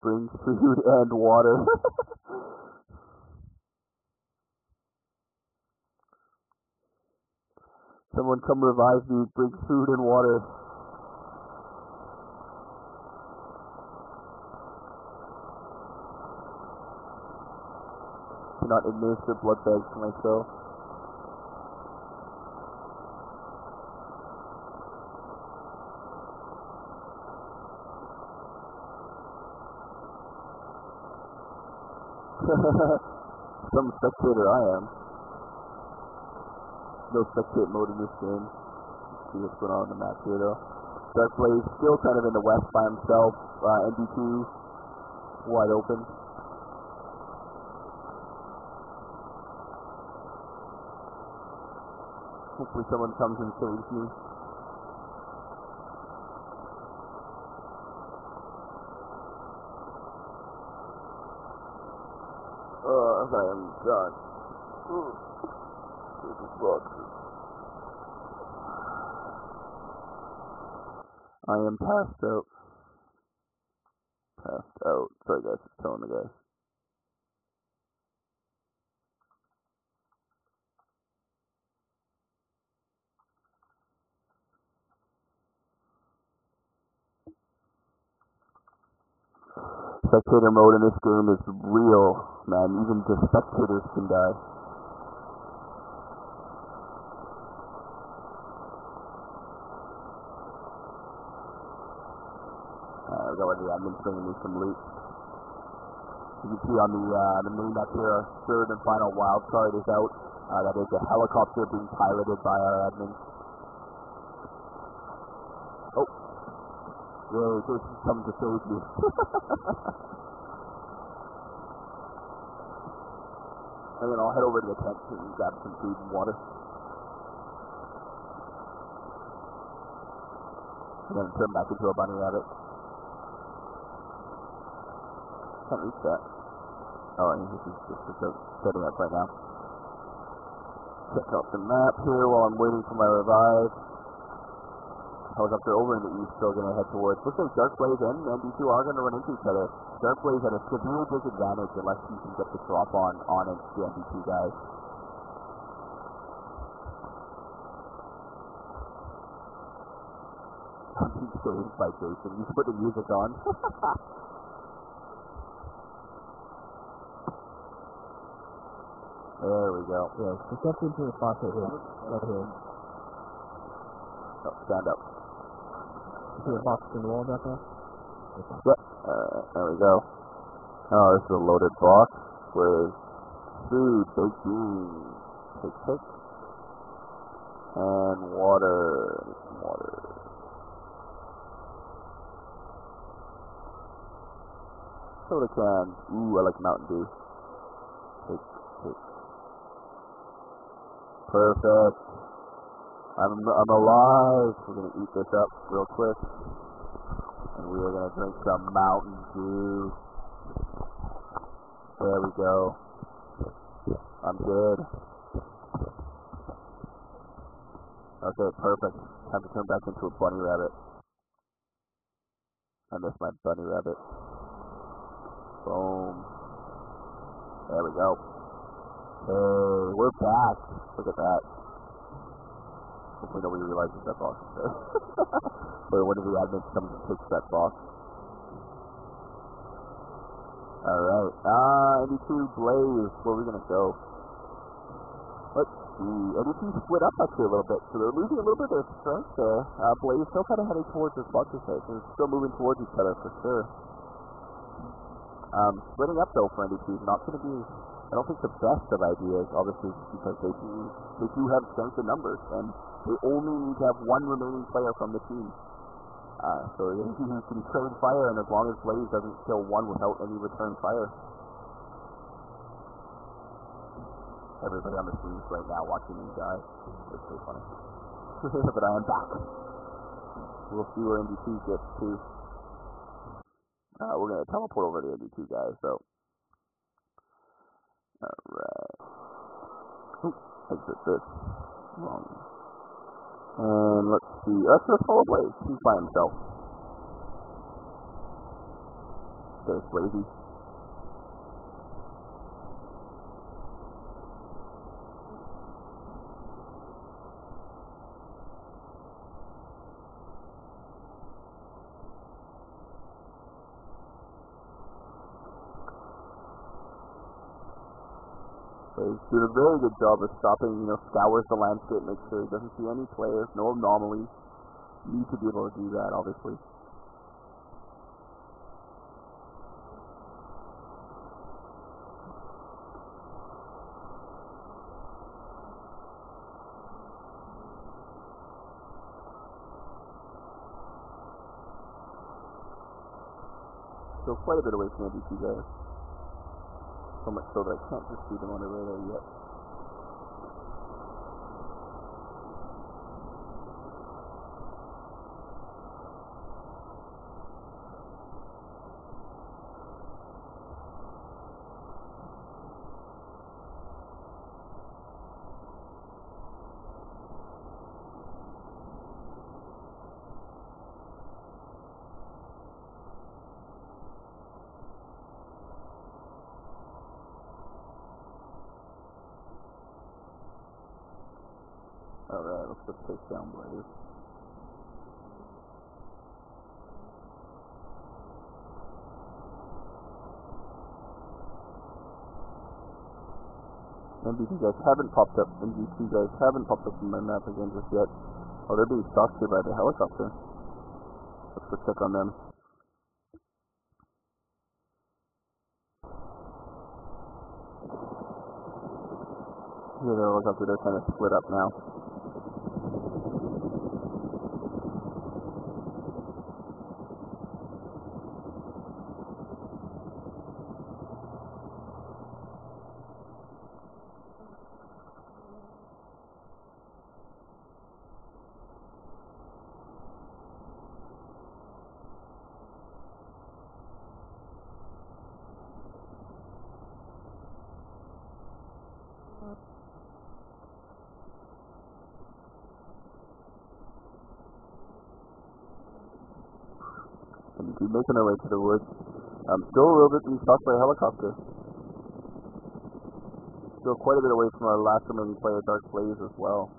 Bring food and water. Someone come revive me, bring food and water. Cannot administer blood bags to myself. Some spectator I am. No spectate mode in this game. Let's see what's going on the map here though. Dark Blaze still kind of in the west by himself. ND2 wide open. Hopefully someone comes and saves me. I am done. I am passed out. Passed out. Sorry guys, just telling the guys. Spectator mode in this game is real, man. Even just spectators can die. we go, the admin's bringing me some loot. You can see on the main map here, our third and final wild card is out. That is a helicopter being piloted by our admin. Oh. Yay, Jason's coming to save you. And then I'll head over to the tent and grab some food and water. And then turn back into a bunny rabbit. Can't reach that. Oh, I think this is just setting up right now. Check out the map here while I'm waiting for my revive. Helicopter over in the east, still gonna head towards. Looks like Dark Blaze and MD2 are gonna run into each other. Dark Blaze at a severe disadvantage unless he can get the drop on it, the MD2 guys. He's saved by Jason. He's putting music on. There we go. Yeah, just get into the spot right here. Right here. Oh, stand up. See the box in the wall back there? Yep. There we go. Oh, this is a loaded box with food, baked beans, pick, and water. Soda cans. Ooh, I like Mountain Dew. Pick. Perfect. I'm alive. We're gonna eat this up real quick, and we are gonna drink some Mountain Dew. There we go. I'm good. Okay, perfect. Time to turn back into a bunny rabbit. I miss my bunny rabbit. Boom. There we go. Hey, we're back. Look at that. Hopefully nobody realizes that box is there. Or one of the admins comes and takes that box. Alright. ND2 Blaze. Where are we gonna go? Let's see. ND2 split up actually a little bit, so they're losing a little bit of their strength there. Blaze still kind of heading towards this box site, so they're still moving towards each other for sure. Splitting up though for ND2 is not gonna be, I don't think, the best of ideas, obviously, because they do have strength in numbers, and they only need to have one remaining player from the team. So you can trade fire, and as long as Blaze doesn't kill one without any return fire. Everybody on the stream is right now watching me die. It's so funny. But I am back. We'll see where ND2 gets to. We're going to teleport over to the ND2 guys, so. Alright. Exit this. Wrong. And let's see. Let's just follow Blaze. He's by himself. There's Blazy. He's doing a very good job of stopping, scours the landscape, make sure he doesn't see any players, no anomalies. You need to be able to do that, obviously. So quite a bit away from ND2 guys. So much so that I can't just see them on the radar yet. Alright, let's just take down Blaze. MD2 guys haven't popped up. MD2 guys haven't popped up in my map again just yet. Oh, they're being stalked here by the helicopter. Let's go check on them. Yeah, the helicopter, they're kind of split up now. And we keep making our way to the woods. Still a little bit being stalked by a helicopter. Still quite a bit away from our last remaining player, Dark Blaze, as well.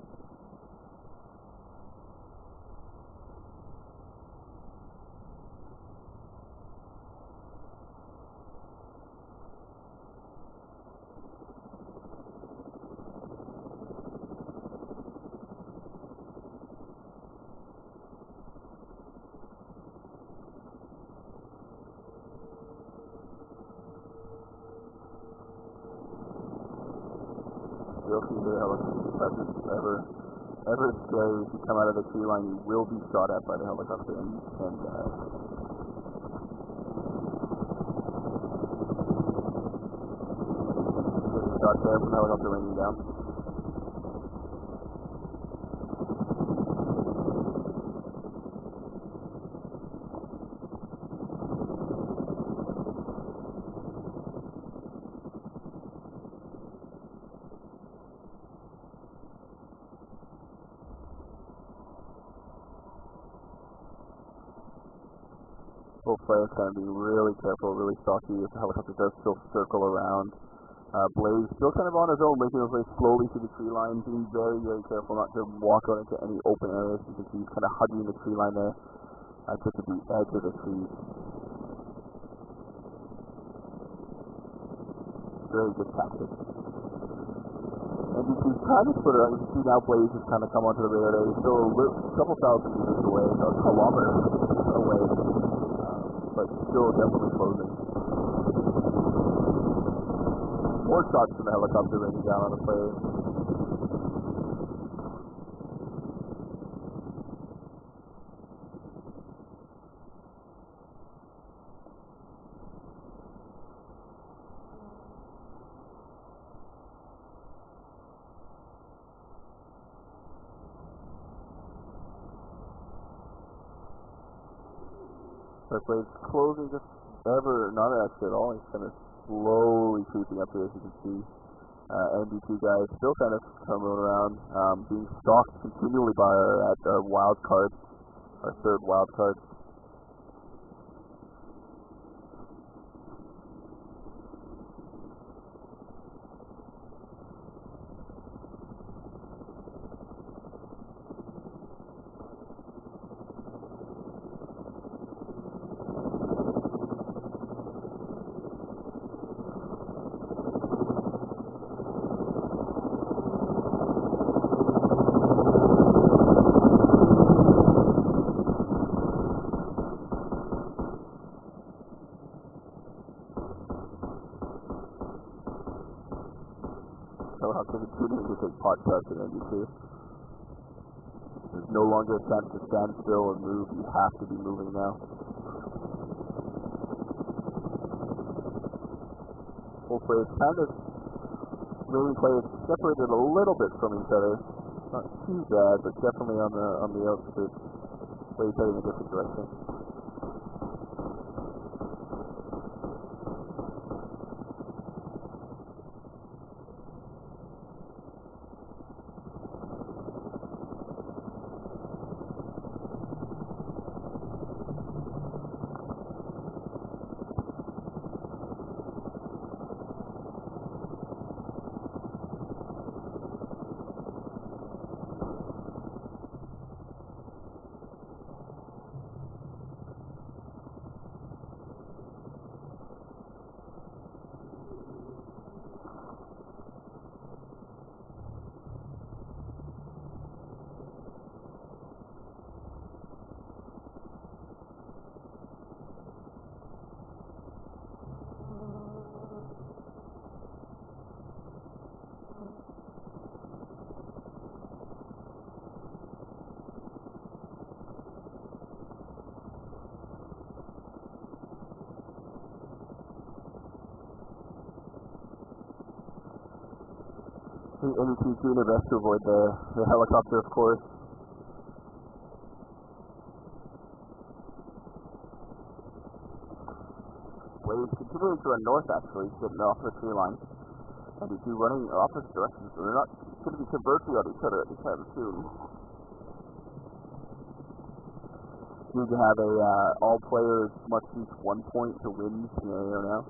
Still see the helicopter presence ever scary. If you come out of the tree line, you will be shot at by the helicopter, and you can die. Get a shot there from the helicopter raining down. Both players kind of being really careful, really stocky if the helicopter does still circle around. Blaze still kind of on his own, making his way slowly through the tree line, being very, very careful not to walk out into any open areas. You can see he's kind of hugging the tree line there, just at the edge of the trees. Very good tactic. And you can kind of sort of, you can see now Blaze has kind of come onto the radar there. He's still a couple thousand meters away, a kilometer away. But still definitely closing. More shots from the helicopter raining down on the player. Dark Blaze closing just ever, not actually at all, he's kind of slowly creeping up here, as you can see. NB2 guys still kind of coming around, being stalked continually by our wild card, our third wild card. So how continuing to take pot shots at NB2. There's no longer a chance to stand still and move. You have to be moving now. Both players kind of remaining players separated a little bit from each other. Not too bad, but definitely on the outskirts. Blaze heading in a different direction. Any team's doing their best to avoid the helicopter, of course. Waves continuing to run north, actually, getting off the tree line. And we do running in opposite directions, so they're not going to be converging on each other anytime soon. Need to have a all players must reach 1 point to win scenario now.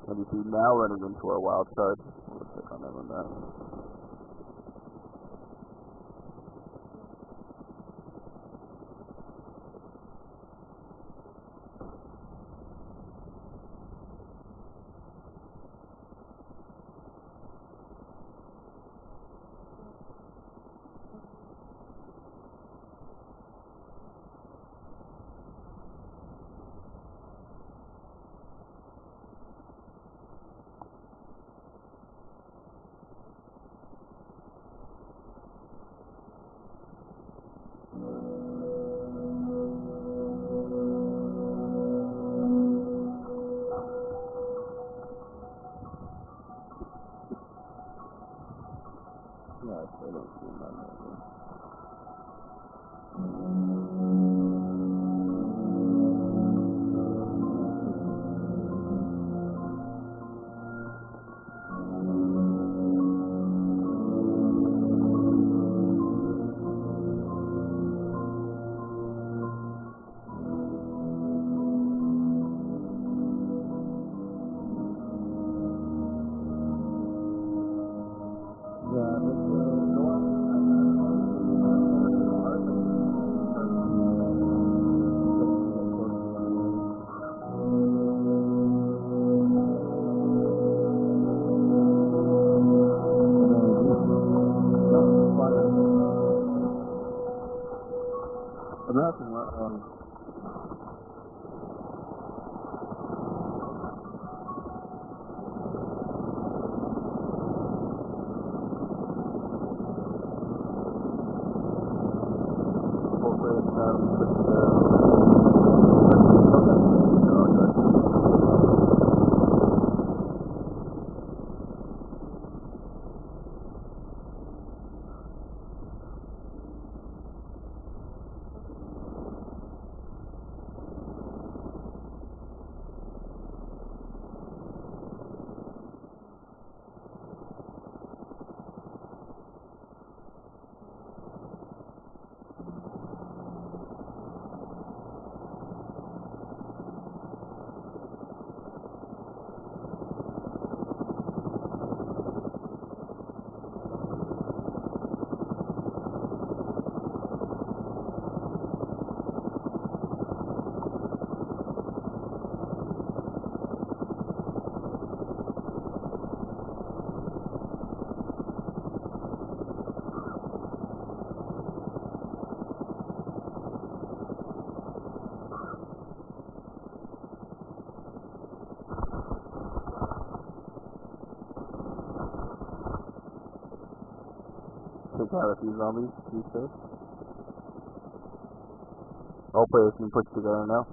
And you see now running into our wild card. We'll click on them on that. Yeah, I don't see my name. Take out a few zombies, be safe. All players can put together now.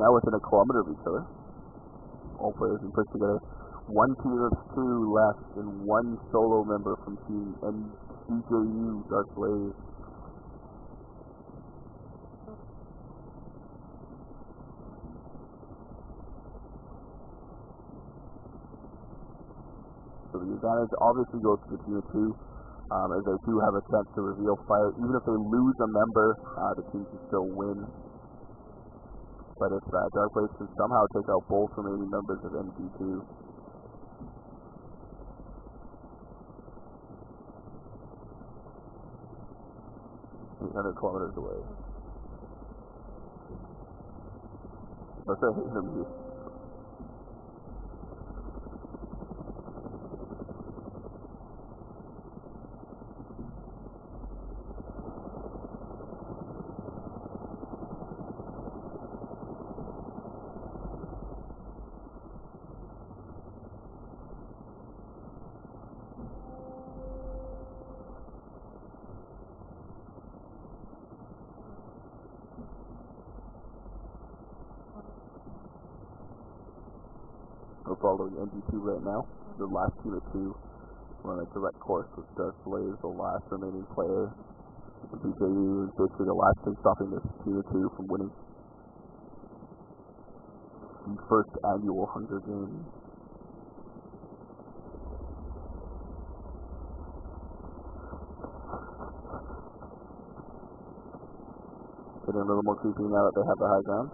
Now within a kilometer of each other. All players can push together. One team of 2 left and 1 solo member from team DJU Dark Blaze. So the advantage obviously goes to the team of 2, as they do have a chance to reveal fire. Even if they lose a member, the team can still win. But if Dark Blaze can somehow take out both remaining members of MG2, 800 kilometers away. Or sorry, NMG. We're following NG2 right now. The last team of two. We're on a direct course with Dark Blaze, the last remaining player. DayZ is basically the last thing stopping this team of two from winning the first annual Hunger Games. Getting a little more creepy now that they have the high ground.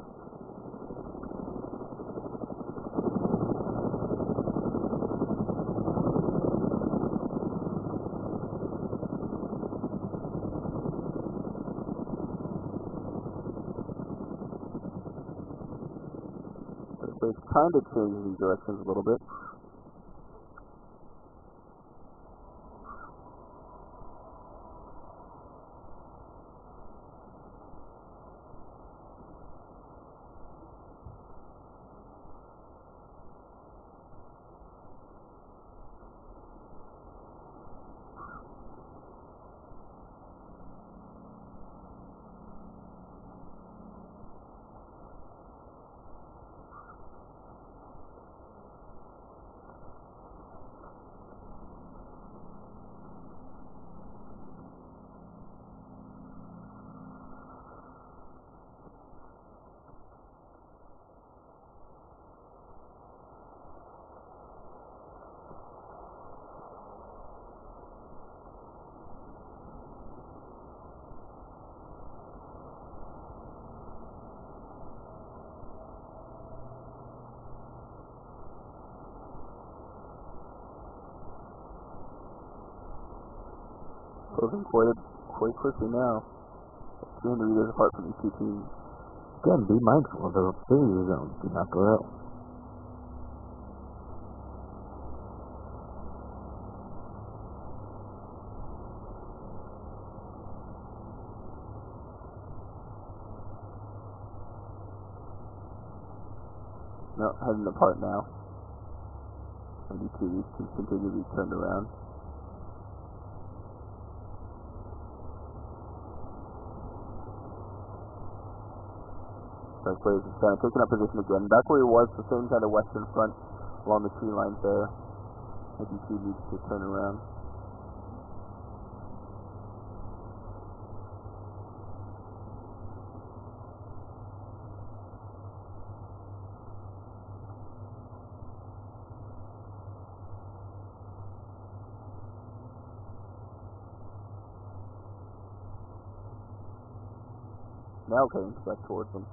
They've kind of changed these directions a little bit. Closing quite quickly now. Seeing the leaders apart from these two teams. Again, be mindful of the danger zone. Do not go out. No, heading apart now. And these two can continue to be turned around. Dark Blaze is kind of taking up position again. Back where he was, the same kind of western front along the tree lines there. NG2 needs to turn around. Now getting back towards them.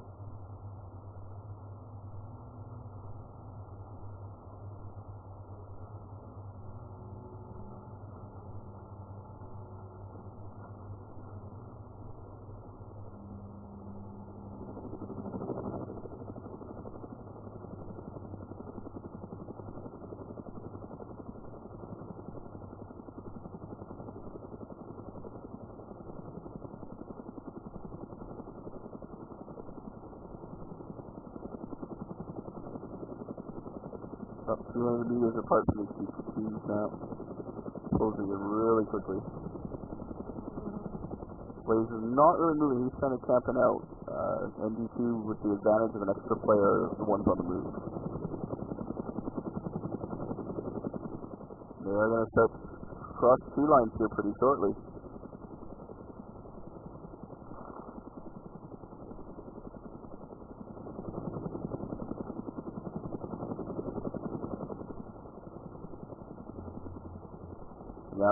About 200 meters apart from these two teams now. Closing it really quickly. Blaze is not really moving, he's kind of camping out. NG2 with the advantage of an extra player, the one's on the move. They are going to start cross two lines here pretty shortly. Now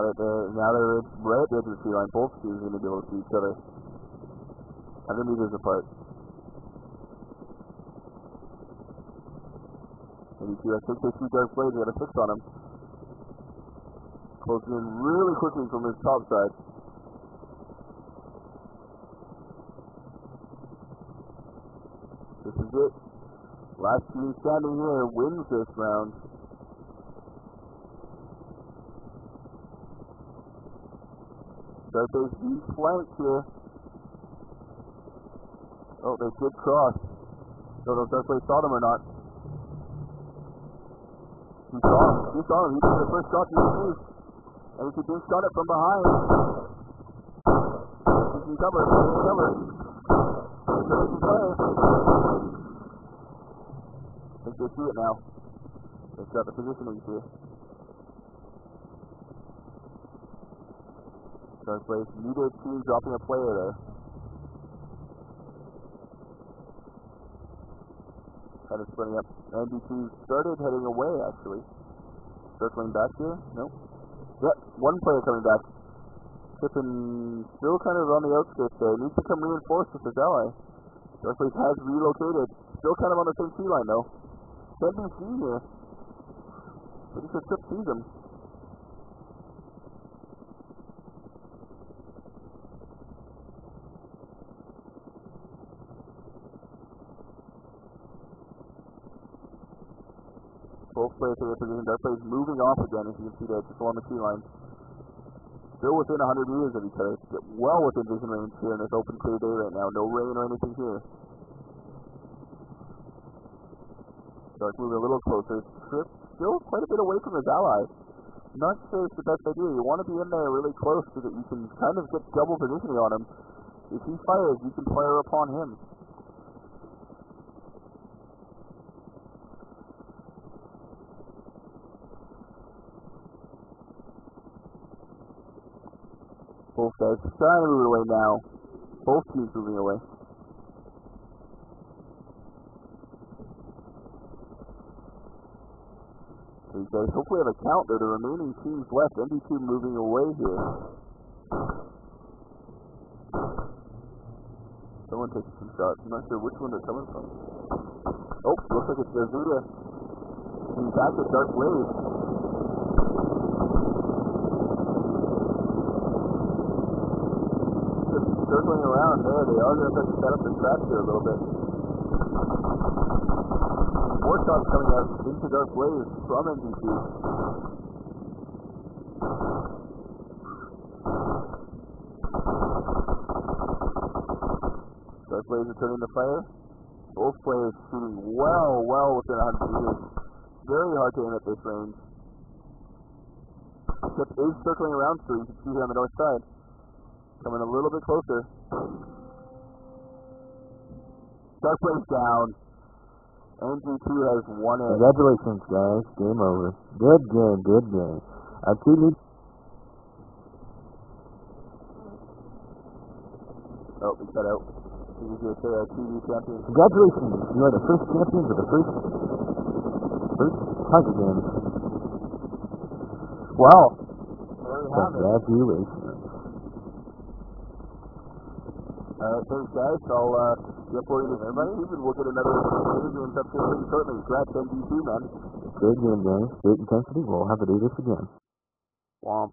they're right at the edge of the tree line. Both teams are going to be able to see each other 100 meters apart. NG2 has 6 Dark Blaze. They got a 6 on him. Closing in really quickly from his top side. This is it. Last team standing here wins this round. DayZ deep flank here. Oh, they did cross. Don't know if DayZ saw them or not. He saw him. He saw him. He took the first shot to his face. And he can shot it from behind. He can cover. He can cover. He can play. I think they see it now. They've got the positioning here. DayZ, neither team dropping a player there. Kind of splitting up. NBC started heading away, actually. Circling back here? No. Yep, one player coming back. Tippin still kind of on the outskirts there. Needs to come reinforced with his ally. DayZ has relocated. Still kind of on the same tree line, though. Can't be seen here. Pretty sure Trip sees him. Both players in their position. DayZ moving off again, as you can see there, just along the tree line. Still within 100 meters of each other. Well within vision range here in this open clear day right now. No rain or anything here. Dark moving a little closer. Trip still quite a bit away from his ally. Not sure it's the best idea. You want to be in there really close so that you can kind of get double positioning on him. If he fires, you can fire upon him. Both guys trying to move away now. Both teams moving away. These guys hopefully have a count. They're the remaining teams left. NB2 moving away here. Someone taking some shots. I'm not sure which one they're coming from. Oh, looks like it's DayZ. He's back with Dark Blaze. Circling around there, they are going to start to set up the traps here a little bit. More shots coming out into Dark Blaze from NBC. Dark Blaze returning the fire. Both players shooting well within 100 meters. Very hard to aim at this range. Chip is circling around, so you can see here on the north side. Coming a little bit closer. Dark Blaze down. NG2 has won it. Congratulations, guys. Game over. Good game, good game. Our team needs... Oh, we cut out. He's going to say our TV champions. Congratulations. You are the first champions of the first hockey game. Wow. There we have it. Congratulations. Alright, thanks guys. I'll get for you to everybody, and we'll get another game up here pretty shortly. Congrats NBC, man. Great game, guys. Great intensity. We'll have to do this again. Womp.